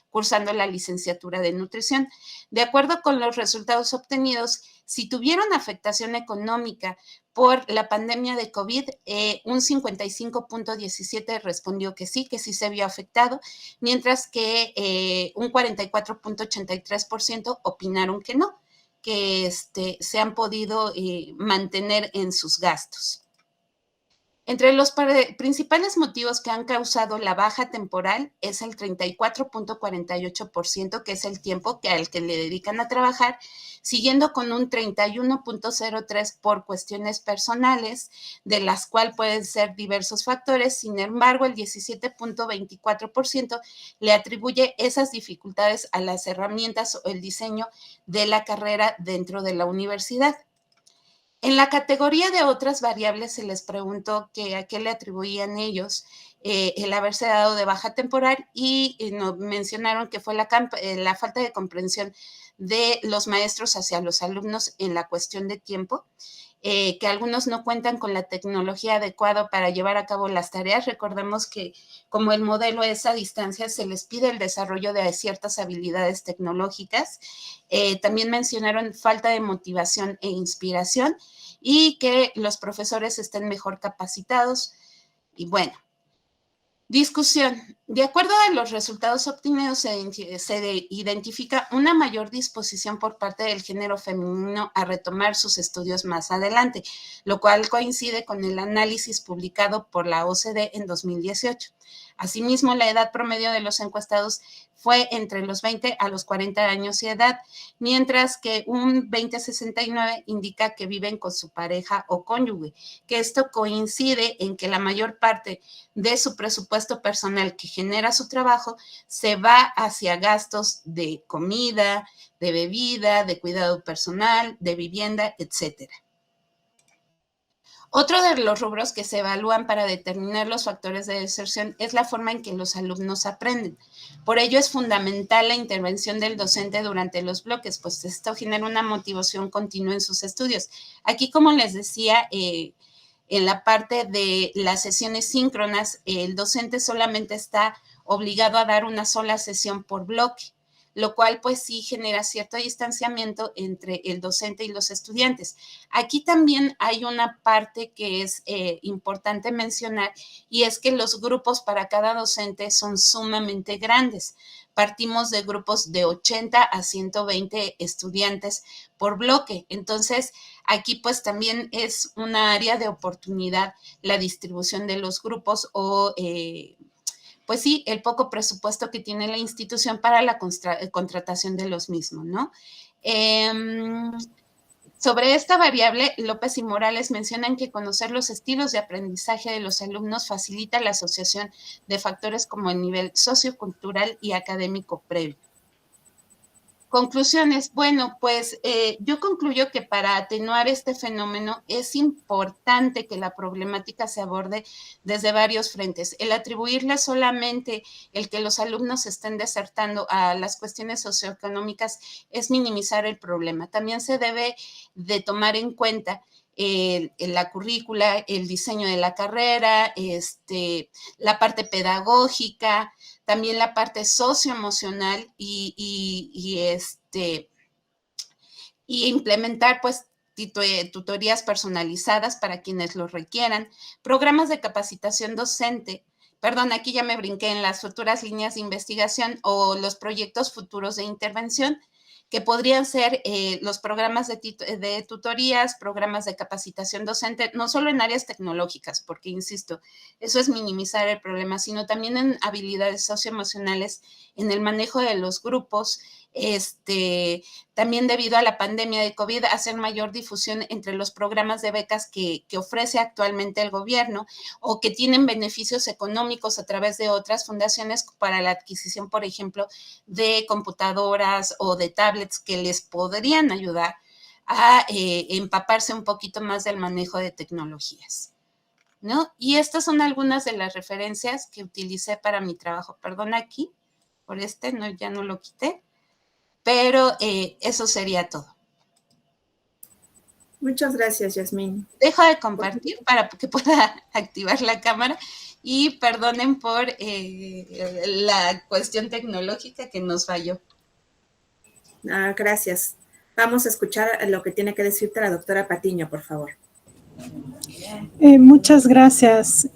G: cursando la licenciatura de nutrición. De acuerdo con los resultados obtenidos, si tuvieron afectación económica por la pandemia de COVID, un 55.17 respondió que sí se vio afectado, mientras que un 44.83% opinaron que no, que se han podido mantener en sus gastos. Entre los principales motivos que han causado la baja temporal es el 34.48%, que es el tiempo al que le dedican a trabajar, siguiendo con un 31.03% por cuestiones personales, de las cuales pueden ser diversos factores. Sin embargo, el 17.24% le atribuye esas dificultades a las herramientas o el diseño de la carrera dentro de la universidad. En la categoría de otras variables se les preguntó a qué le atribuían ellos el haberse dado de baja temporal y nos mencionaron que fue la falta de comprensión de los maestros hacia los alumnos en la cuestión de tiempo, que algunos no cuentan con la tecnología adecuada para llevar a cabo las tareas. Recordemos que como el modelo es a distancia, se les pide el desarrollo de ciertas habilidades tecnológicas. También mencionaron falta de motivación e inspiración y que los profesores estén mejor capacitados. Y bueno, discusión. De acuerdo a los resultados obtenidos, se identifica una mayor disposición por parte del género femenino a retomar sus estudios más adelante, lo cual coincide con el análisis publicado por la OCDE en 2018. Asimismo, la edad promedio de los encuestados fue entre los 20 a los 40 años de edad, mientras que un 2069 indica que viven con su pareja o cónyuge, que esto coincide en que la mayor parte de su presupuesto personal que genera su trabajo se va hacia gastos de comida, de bebida, de cuidado personal, de vivienda, etcétera. Otro de los rubros que se evalúan para determinar los factores de deserción es la forma en que los alumnos aprenden. Por ello es fundamental la intervención del docente durante los bloques, pues esto genera una motivación continua en sus estudios. Aquí, como les decía, en la parte de las sesiones síncronas, el docente solamente está obligado a dar una sola sesión por bloque, lo cual pues sí genera cierto distanciamiento entre el docente y los estudiantes. Aquí también hay una parte que es importante mencionar, y es que los grupos para cada docente son sumamente grandes. Partimos de grupos de 80 a 120 estudiantes por bloque. Entonces, aquí pues también es una área de oportunidad la distribución de los grupos o pues sí, el poco presupuesto que tiene la institución para la contratación de los mismos, ¿no? Sobre esta variable, López y Morales mencionan que conocer los estilos de aprendizaje de los alumnos facilita la asociación de factores como el nivel sociocultural y académico previo. Conclusiones. Bueno, pues yo concluyo que para atenuar este fenómeno es importante que la problemática se aborde desde varios frentes. El atribuirle solamente el que los alumnos estén desertando a las cuestiones socioeconómicas es minimizar el problema. También se debe de tomar en cuenta la currícula, el diseño de la carrera, la parte pedagógica, también la parte socioemocional y implementar pues tutorías personalizadas para quienes lo requieran, programas de capacitación docente. Perdón, aquí ya me brinqué en las futuras líneas de investigación o los proyectos futuros de intervención, que podrían ser los programas de tutorías, programas de capacitación docente, no solo en áreas tecnológicas, porque, insisto, eso es minimizar el problema, sino también en habilidades socioemocionales, en el manejo de los grupos, también debido a la pandemia de COVID, hacer mayor difusión entre los programas de becas que ofrece actualmente el gobierno o que tienen beneficios económicos a través de otras fundaciones para la adquisición, por ejemplo, de computadoras o de tablets que les podrían ayudar a empaparse un poquito más del manejo de tecnologías, ¿no? Y estas son algunas de las referencias que utilicé para mi trabajo. Perdón aquí, por no, ya no lo quité. Pero eso sería todo.
A: Muchas gracias, Yasmín.
G: Dejo de compartir para que pueda activar la cámara y perdonen por la cuestión tecnológica que nos falló.
A: Gracias. Vamos a escuchar lo que tiene que decirte la doctora Patiño, por favor.
B: Muchas gracias,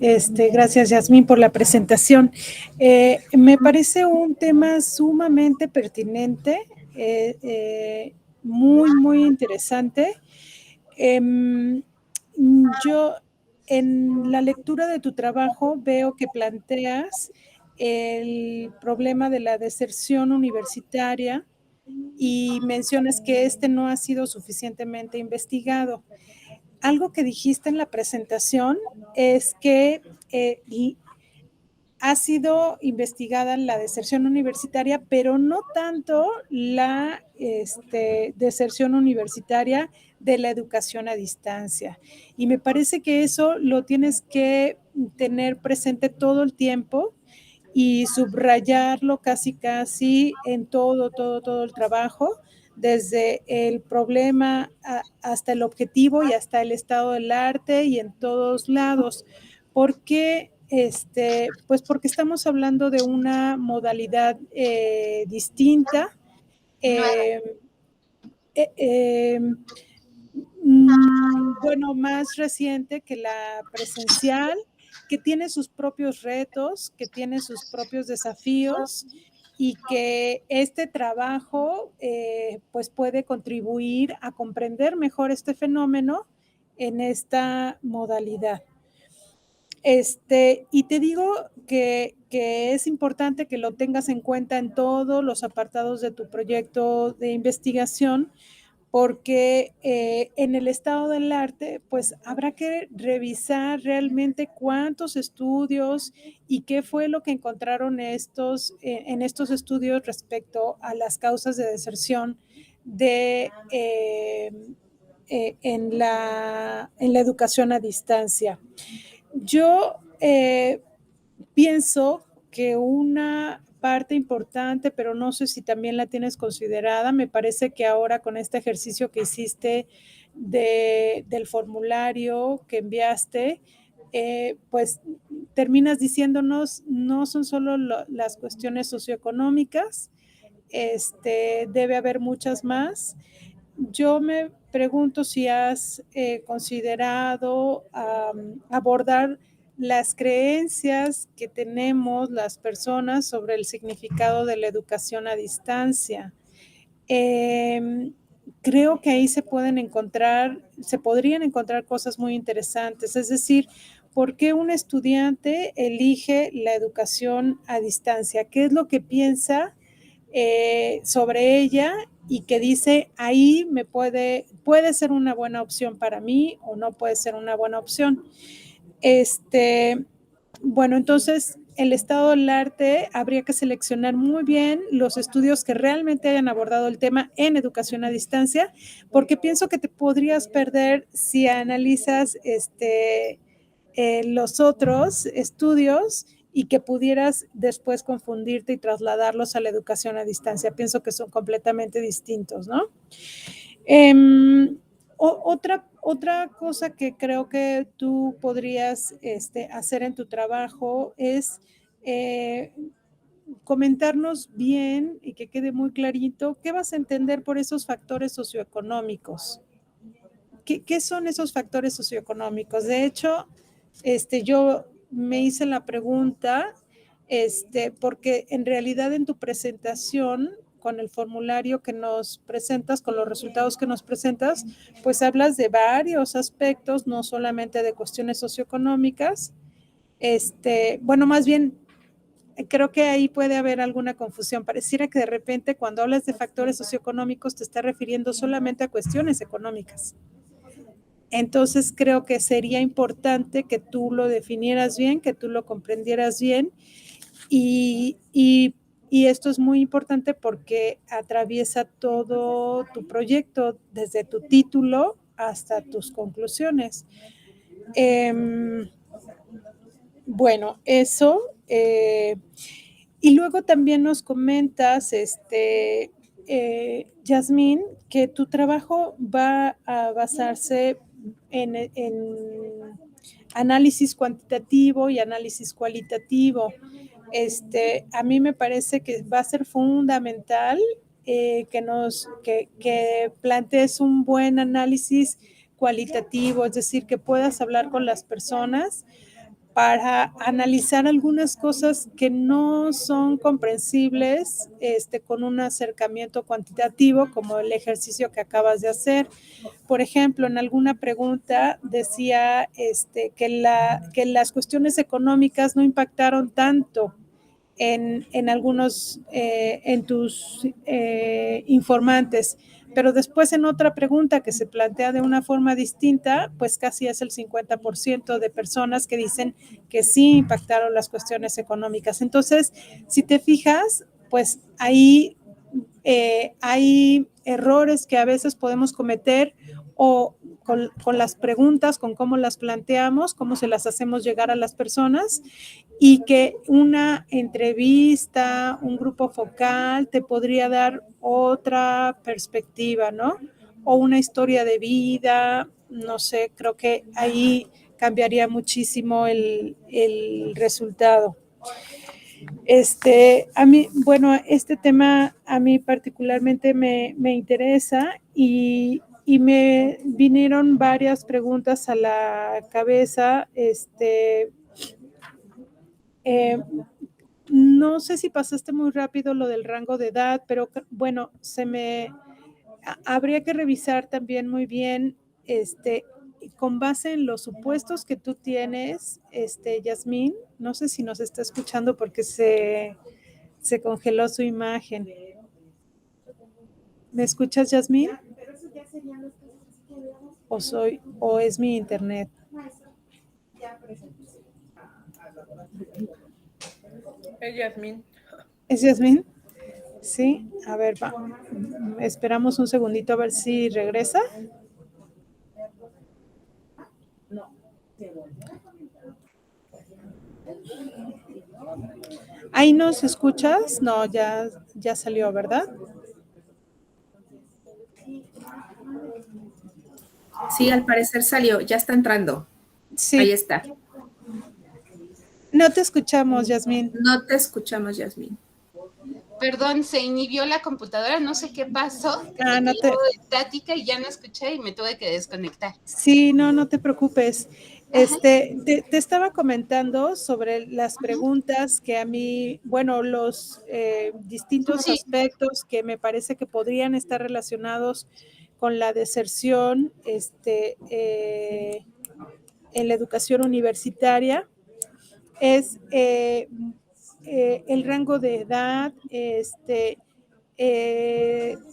B: gracias Yasmín por la presentación. Me parece un tema sumamente pertinente, muy interesante. Yo en la lectura de tu trabajo veo que planteas el problema de la deserción universitaria y mencionas que no ha sido suficientemente investigado. Algo que dijiste en la presentación es que ha sido investigada la deserción universitaria, pero no tanto la deserción universitaria de la educación a distancia. Y me parece que eso lo tienes que tener presente todo el tiempo y subrayarlo casi en todo el trabajo, desde el problema hasta el objetivo y hasta el estado del arte y en todos lados. Porque pues porque estamos hablando de una modalidad distinta, bueno, más reciente que la presencial, que tiene sus propios retos, que tiene sus propios desafíos y que este trabajo pues puede contribuir a comprender mejor este fenómeno en esta modalidad. Y te digo que es importante que lo tengas en cuenta en todos los apartados de tu proyecto de investigación, porque en el estado del arte, pues habrá que revisar realmente cuántos estudios y qué fue lo que encontraron en estos estudios respecto a las causas de deserción en la educación a distancia. Yo pienso que una parte importante, pero no sé si también la tienes considerada, me parece que ahora con este ejercicio que hiciste del formulario que enviaste, pues terminas diciéndonos, no son solo las cuestiones socioeconómicas, debe haber muchas más. Yo me pregunto si has considerado abordar las creencias que tenemos las personas sobre el significado de la educación a distancia. Creo que ahí se podrían encontrar cosas muy interesantes, es decir, ¿por qué un estudiante elige la educación a distancia? ¿Qué es lo que piensa sobre ella y que dice ahí puede ser una buena opción para mí o no puede ser una buena opción? Bueno, entonces el estado del arte habría que seleccionar muy bien los estudios que realmente hayan abordado el tema en educación a distancia, porque pienso que te podrías perder si analizas los otros estudios y que pudieras después confundirte y trasladarlos a la educación a distancia. Pienso que son completamente distintos, ¿no? Otra cosa que creo que tú podrías hacer en tu trabajo es comentarnos bien y que quede muy clarito qué vas a entender por esos factores socioeconómicos. ¿Qué son esos factores socioeconómicos? De hecho, yo me hice la pregunta, porque en realidad en tu presentación, con el formulario que nos presentas, con los resultados que nos presentas, pues hablas de varios aspectos, no solamente de cuestiones socioeconómicas. Bueno, más bien, creo que ahí puede haber alguna confusión. Pareciera que de repente cuando hablas de factores socioeconómicos te estás refiriendo solamente a cuestiones económicas. Entonces creo que sería importante que tú lo definieras bien, que tú lo comprendieras bien y esto es muy importante porque atraviesa todo tu proyecto, desde tu título hasta tus conclusiones. Bueno, eso. Y luego también nos comentas, Yasmín, que tu trabajo va a basarse en análisis cuantitativo y análisis cualitativo. A mí me parece que va a ser fundamental que plantees un buen análisis cualitativo, es decir, que puedas hablar con las personas para analizar algunas cosas que no son comprensibles con un acercamiento cuantitativo, como el ejercicio que acabas de hacer. Por ejemplo, en alguna pregunta decía que las cuestiones económicas no impactaron tanto en algunos, en tus informantes, pero después en otra pregunta que se plantea de una forma distinta, pues casi es el 50% de personas que dicen que sí impactaron las cuestiones económicas. Entonces, si te fijas, pues ahí hay errores que a veces podemos cometer o con las preguntas, con cómo las planteamos, cómo se las hacemos llegar a las personas, y que una entrevista, un grupo focal te podría dar otra perspectiva, ¿no? O una historia de vida, no sé, creo que ahí cambiaría muchísimo el resultado. A mí, bueno, este tema a mí particularmente me interesa y me vinieron varias preguntas a la cabeza. No sé si pasaste muy rápido lo del rango de edad, pero bueno, habría que revisar también muy bien, con base en los supuestos que tú tienes, Yasmín, no sé si nos está escuchando porque se congeló su imagen. ¿Me escuchas, Yasmín? ¿O es mi internet?
E: Es Yasmín.
B: ¿Es Yasmín? Sí, a ver, esperamos un segundito a ver si regresa. ¿Ahí nos escuchas? No, ya salió, ¿verdad?
A: Sí, al parecer salió, ya está entrando.
B: Sí.
A: Ahí está.
B: No te escuchamos, Yasmín.
A: No te escuchamos, Yasmín.
G: Perdón, se inhibió la computadora, no sé qué pasó.
B: No te...
G: estática y ya no escuché y me tuve que desconectar.
B: Sí, no te preocupes. Te estaba comentando sobre las preguntas que a mí, bueno, los distintos aspectos que me parece que podrían estar relacionados con la deserción en la educación universitaria. Es el rango de edad,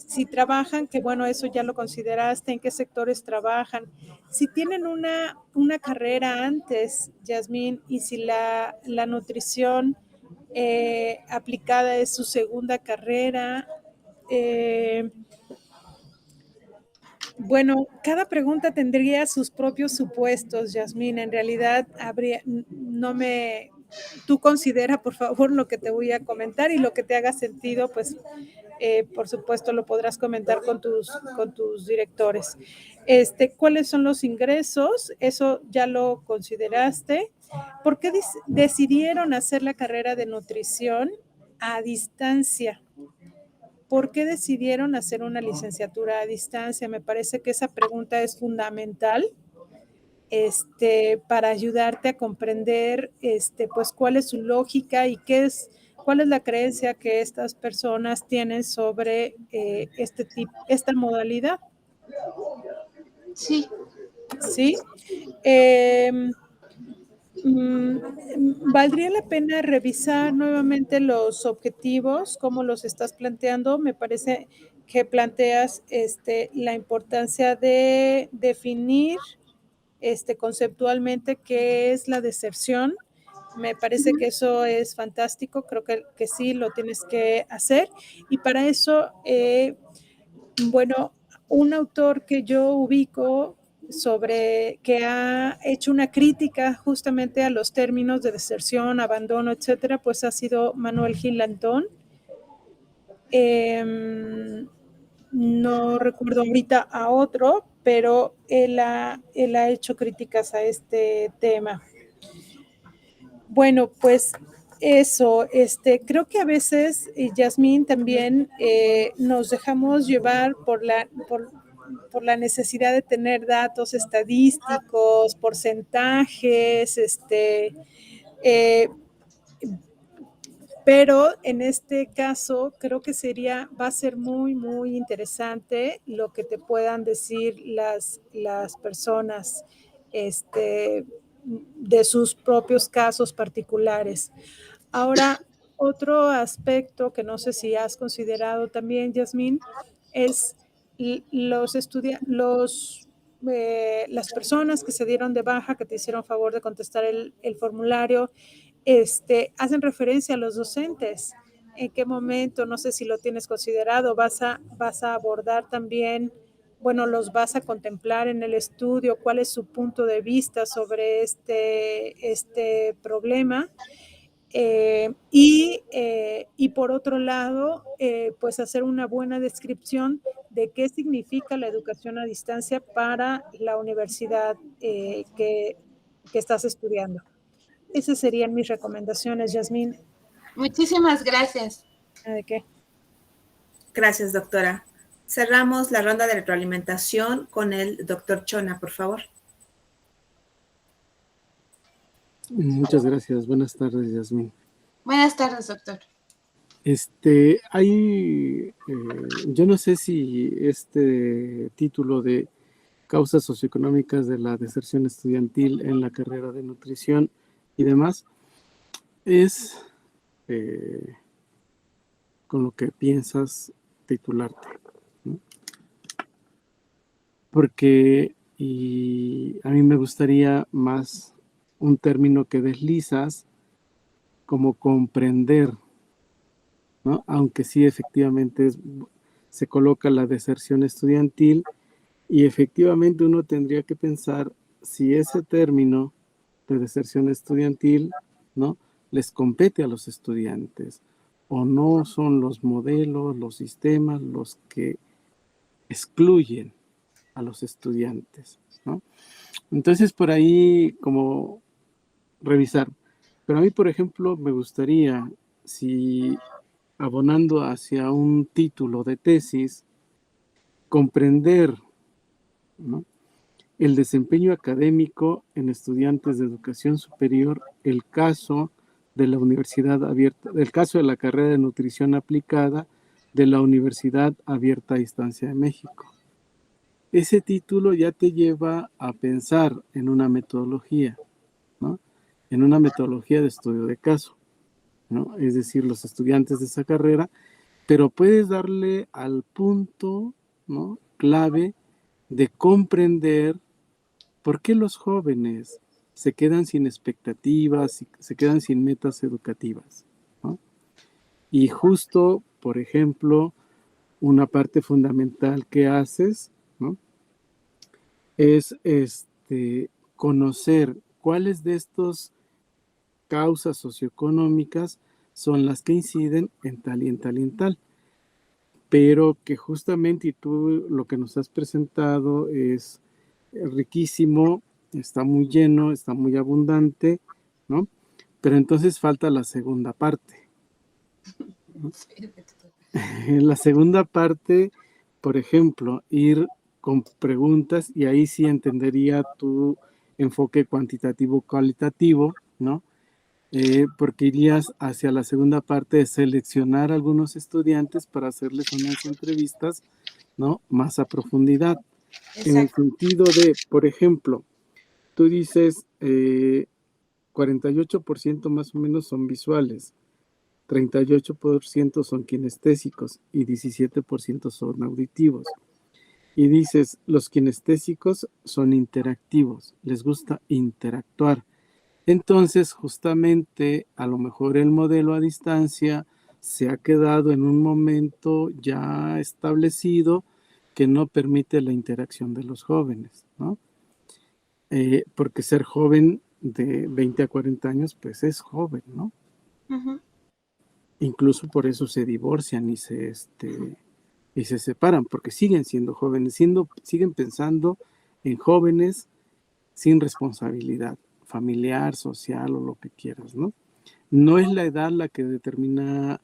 B: si trabajan, que bueno, eso ya lo consideraste, en qué sectores trabajan, si tienen una carrera antes, Yasmín, y si la nutrición aplicada es su segunda carrera. Bueno, cada pregunta tendría sus propios supuestos, Yasmín. En realidad, tú considera, por favor, lo que te voy a comentar y lo que te haga sentido, pues, por supuesto, lo podrás comentar con tus directores. ¿Cuáles son los ingresos? Eso ya lo consideraste. ¿Por qué decidieron hacer la carrera de nutrición a distancia? ¿Por qué decidieron hacer una licenciatura a distancia? Me parece que esa pregunta es fundamental para ayudarte a comprender pues cuál es su lógica y cuál es la creencia que estas personas tienen sobre esta modalidad.
G: Sí.
B: ¿Sí? ¿Valdría la pena revisar nuevamente los objetivos, cómo los estás planteando? Me parece que planteas la importancia de definir conceptualmente qué es la deserción. Me parece que eso es fantástico, creo que sí lo tienes que hacer. Y para eso, bueno, un autor que yo ubico que ha hecho una crítica justamente a los términos de deserción, abandono, etcétera, pues ha sido Manuel Gil Lantón. No recuerdo ahorita a otro, pero él ha hecho críticas a este tema. Bueno, pues eso, creo que a veces, Yasmín, también nos dejamos llevar por la necesidad de tener datos estadísticos, porcentajes, pero en este caso creo que va a ser muy, muy interesante lo que te puedan decir las personas de sus propios casos particulares. Ahora, otro aspecto que no sé si has considerado también, Yasmín, es las personas que se dieron de baja, que te hicieron favor de contestar el formulario, hacen referencia a los docentes. ¿En qué momento? No sé si lo tienes considerado. ¿Vas a abordar también, bueno, los vas a contemplar en el estudio? ¿Cuál es su punto de vista sobre este problema? Y por otro lado, pues hacer una buena descripción de qué significa la educación a distancia para la universidad que estás estudiando. Esas serían mis recomendaciones, Yasmín.
G: Muchísimas gracias.
B: ¿De qué?
A: Gracias, doctora. Cerramos la ronda de retroalimentación con el doctor Chona, por favor.
D: Muchas gracias. Buenas tardes, Yasmín.
G: Buenas tardes, doctor.
D: Yo no sé si este título de causas socioeconómicas de la deserción estudiantil en la carrera de nutrición y demás es con lo que piensas titularte, ¿no? Porque a mí me gustaría más un término que deslizas como comprender, ¿no? Aunque sí efectivamente se coloca la deserción estudiantil y efectivamente uno tendría que pensar si ese término de deserción estudiantil, ¿no?, les compete a los estudiantes o no son los modelos, los sistemas los que excluyen a los estudiantes, ¿no? Entonces por ahí como revisar. Pero a mí, por ejemplo, me gustaría, si abonando hacia un título de tesis, comprender, ¿no?, el desempeño académico en estudiantes de educación superior, el caso de la Universidad Abierta, el caso de la carrera de nutrición aplicada de la Universidad Abierta a Distancia de México. Ese título ya te lleva a pensar en una metodología, ¿no?, en una metodología de estudio de caso, ¿no?, es decir, los estudiantes de esa carrera, pero puedes darle al punto, ¿no?, clave de comprender por qué los jóvenes se quedan sin expectativas, se quedan sin metas educativas, ¿no? Y justo, por ejemplo, una parte fundamental que haces, ¿no?, es conocer cuáles de estos causas socioeconómicas son las que inciden en tal y en tal y en tal, pero que justamente, y tú lo que nos has presentado es riquísimo, está muy lleno, está muy abundante, ¿no? Pero entonces falta la segunda parte, ¿no? En la segunda parte, por ejemplo, ir con preguntas, y ahí sí entendería tu enfoque cuantitativo-cualitativo, ¿no? Porque irías hacia la segunda parte de seleccionar algunos estudiantes para hacerles unas entrevistas, ¿no?, más a profundidad. Exacto. En el sentido de, por ejemplo, tú dices 48% más o menos son visuales, 38% son kinestésicos y 17% son auditivos. Y dices, los kinestésicos son interactivos, les gusta interactuar. Entonces, justamente, a lo mejor el modelo a distancia se ha quedado en un momento ya establecido que no permite la interacción de los jóvenes, ¿no? Porque ser joven de 20 a 40 años, pues es joven, ¿no? Uh-huh. Incluso por eso se divorcian y se separan, porque siguen siendo jóvenes, siguen pensando en jóvenes sin responsabilidad familiar, social o lo que quieras, ¿no? No es la edad la que determina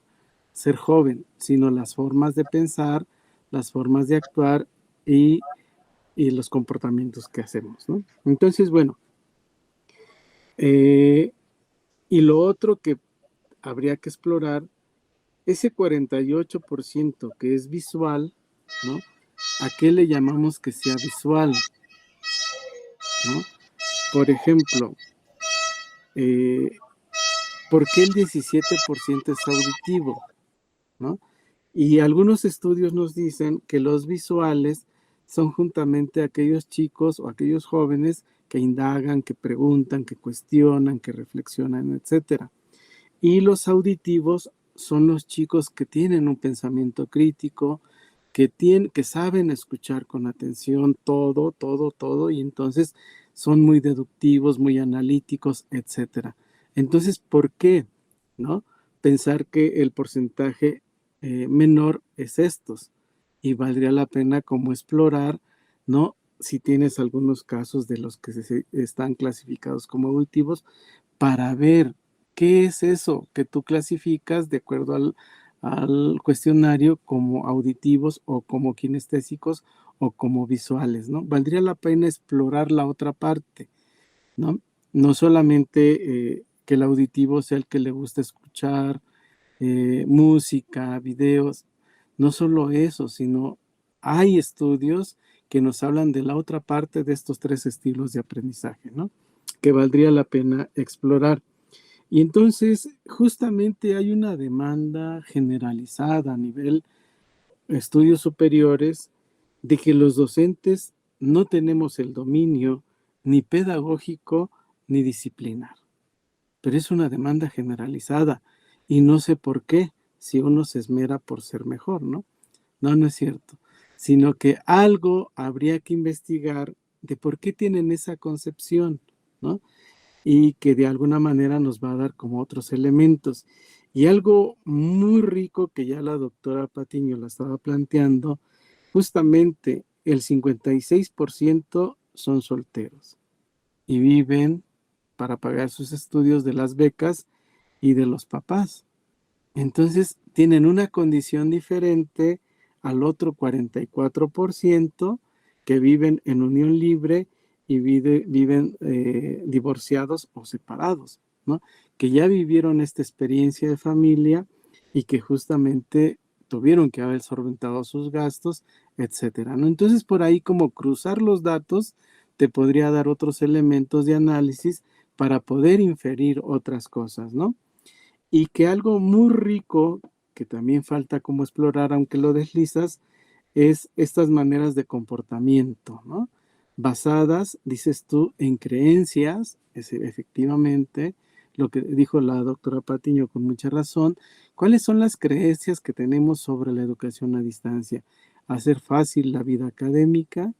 D: ser joven, sino las formas de pensar, las formas de actuar y y los comportamientos que hacemos, ¿no? Entonces, bueno, y lo otro que habría que explorar, ese 48% que es visual, ¿no? ¿A qué le llamamos que sea visual? ¿No? Por ejemplo, ¿por qué el 17% es auditivo? ¿No? Y algunos estudios nos dicen que los visuales son juntamente aquellos chicos o aquellos jóvenes que indagan, que preguntan, que cuestionan, que reflexionan, etc. Y los auditivos son los chicos que tienen un pensamiento crítico, que saben escuchar con atención todo, y entonces son muy deductivos, muy analíticos, etc. Entonces, ¿por qué? ¿No? Pensar que el porcentaje menor es estos, y valdría la pena como explorar, ¿no? Si tienes algunos casos de los que están clasificados como auditivos, para ver qué es eso que tú clasificas de acuerdo al cuestionario como auditivos o como kinestésicos o como visuales, ¿no? Valdría la pena explorar la otra parte, ¿no? No solamente que el auditivo sea el que le gusta escuchar música, videos, no solo eso, sino hay estudios que nos hablan de la otra parte de estos 3 estilos de aprendizaje, ¿no? Que valdría la pena explorar. Y entonces, justamente hay una demanda generalizada a nivel estudios superiores de que los docentes no tenemos el dominio ni pedagógico ni disciplinar. Pero es una demanda generalizada y no sé por qué, si uno se esmera por ser mejor, ¿no? No es cierto, sino que algo habría que investigar de por qué tienen esa concepción, ¿no? Y que de alguna manera nos va a dar como otros elementos. Y algo muy rico que ya la doctora Patiño la estaba planteando, justamente el 56% son solteros y viven para pagar sus estudios de las becas y de los papás. Entonces tienen una condición diferente al otro 44% que viven en unión libre y viven divorciados o separados, ¿no? Que ya vivieron esta experiencia de familia y que justamente tuvieron que haber solventado sus gastos, etcétera, ¿no? Entonces, por ahí como cruzar los datos te podría dar otros elementos de análisis para poder inferir otras cosas, ¿no? Y que algo muy rico, que también falta como explorar, aunque lo deslizas, es estas maneras de comportamiento, ¿no? Basadas, dices tú, en creencias, efectivamente, lo que dijo la doctora Patiño con mucha razón, ¿cuáles son las creencias que tenemos sobre la educación a distancia? Hacer fácil la vida académica,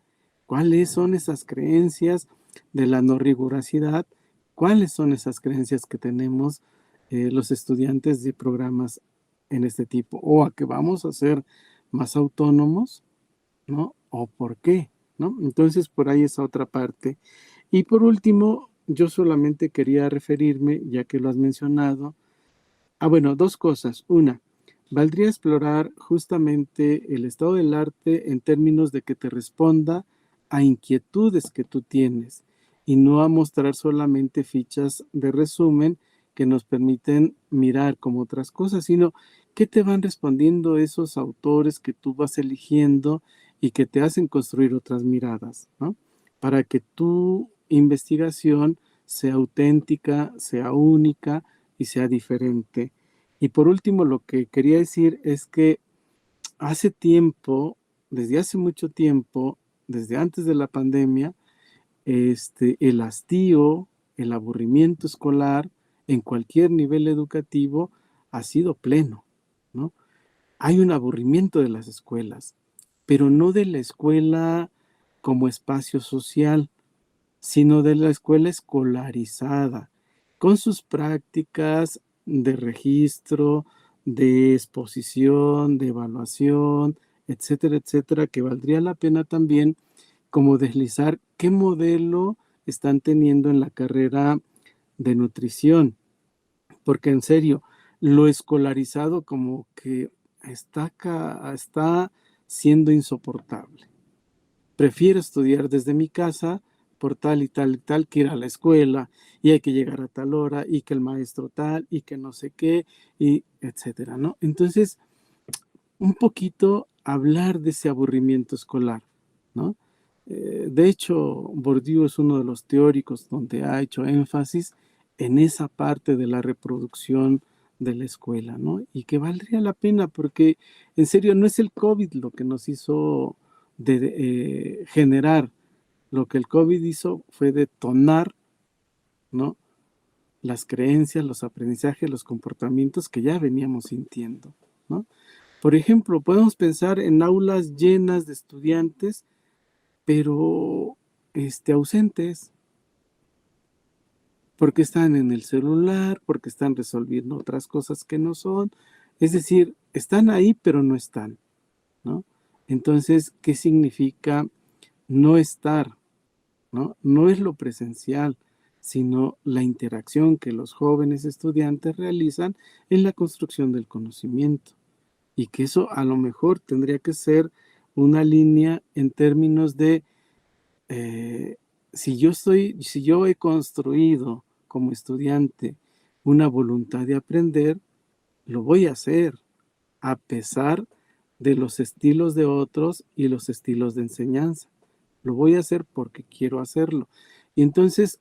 D: ¿cuáles son esas creencias de la no rigurosidad? ¿Cuáles son esas creencias que tenemos los estudiantes de programas en este tipo? ¿O a que vamos a ser más autónomos, ¿no? ¿O por qué? ¿No? Entonces, por ahí esa otra parte. Y por último, yo solamente quería referirme, ya que lo has mencionado, bueno, 2 cosas. Una, valdría explorar justamente el estado del arte en términos de que te responda a inquietudes que tú tienes y no a mostrar solamente fichas de resumen que nos permiten mirar como otras cosas, sino qué te van respondiendo esos autores que tú vas eligiendo y que te hacen construir otras miradas, ¿no? Para que tu investigación sea auténtica, sea única y sea diferente. Y por último, lo que quería decir es que hace tiempo, desde hace mucho tiempo, desde antes de la pandemia, el hastío, el aburrimiento escolar en cualquier nivel educativo ha sido pleno, ¿no? Hay un aburrimiento de las escuelas, pero no de la escuela como espacio social, sino de la escuela escolarizada, con sus prácticas de registro, de exposición, de evaluación, etcétera, etcétera, que valdría la pena también como deslizar qué modelo están teniendo en la carrera de nutrición, porque en serio, lo escolarizado como que está siendo insoportable. Prefiero estudiar desde mi casa por tal y tal y tal que ir a la escuela, y hay que llegar a tal hora, y que el maestro tal, y que no sé qué, y etcétera, ¿no? Entonces, un poquito hablar de ese aburrimiento escolar, ¿no? De hecho, Bourdieu es uno de los teóricos donde ha hecho énfasis en esa parte de la reproducción de la escuela, ¿no? Y que valdría la pena porque, en serio, no es el COVID lo que nos hizo generar. Lo que el COVID hizo fue detonar, ¿no?, las creencias, los aprendizajes, los comportamientos que ya veníamos sintiendo, ¿no? Por ejemplo, podemos pensar en aulas llenas de estudiantes, pero ausentes, porque están en el celular, porque están resolviendo otras cosas que no son. Es decir, están ahí, pero no están, ¿no? Entonces, ¿qué significa no estar? ¿No? No es lo presencial, sino la interacción que los jóvenes estudiantes realizan en la construcción del conocimiento. Y que eso a lo mejor tendría que ser una línea en términos de si yo he construido como estudiante una voluntad de aprender, lo voy a hacer a pesar de los estilos de otros y los estilos de enseñanza. Lo voy a hacer porque quiero hacerlo. Y entonces,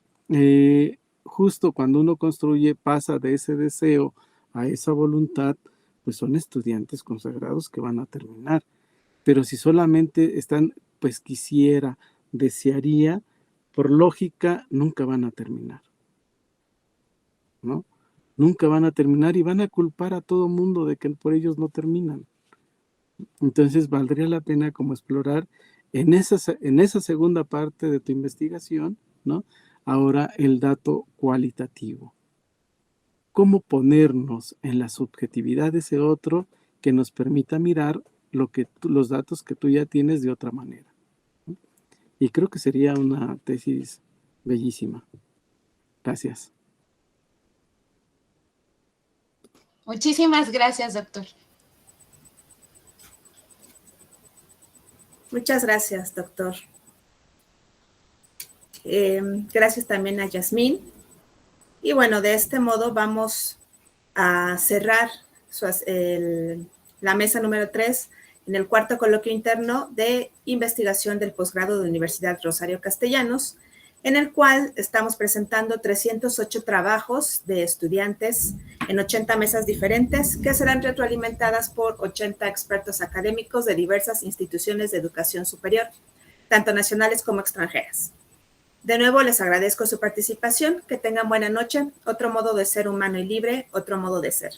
D: justo cuando uno construye, pasa de ese deseo a esa voluntad, pues son estudiantes consagrados que van a terminar. Pero si solamente están, pues quisiera, desearía, por lógica, nunca van a terminar, ¿no? Nunca van a terminar y van a culpar a todo mundo de que por ellos no terminan. Entonces, valdría la pena como explorar en esa segunda parte de tu investigación, ¿no?, ahora el dato cualitativo. ¿Cómo ponernos en la subjetividad de ese otro que nos permita mirar los datos que tú ya tienes de otra manera? Y creo que sería una tesis bellísima. Gracias.
G: Muchísimas gracias, doctor.
A: Muchas gracias, doctor. Gracias también a Yasmín. Y bueno, de este modo vamos a cerrar la mesa número 3 en el cuarto coloquio interno de investigación del posgrado de la Universidad Rosario Castellanos, en el cual estamos presentando 308 trabajos de estudiantes en 80 mesas diferentes que serán retroalimentadas por 80 expertos académicos de diversas instituciones de educación superior, tanto nacionales como extranjeras. De nuevo, les agradezco su participación. Que tengan buena noche. Otro modo de ser humano y libre, otro modo de ser.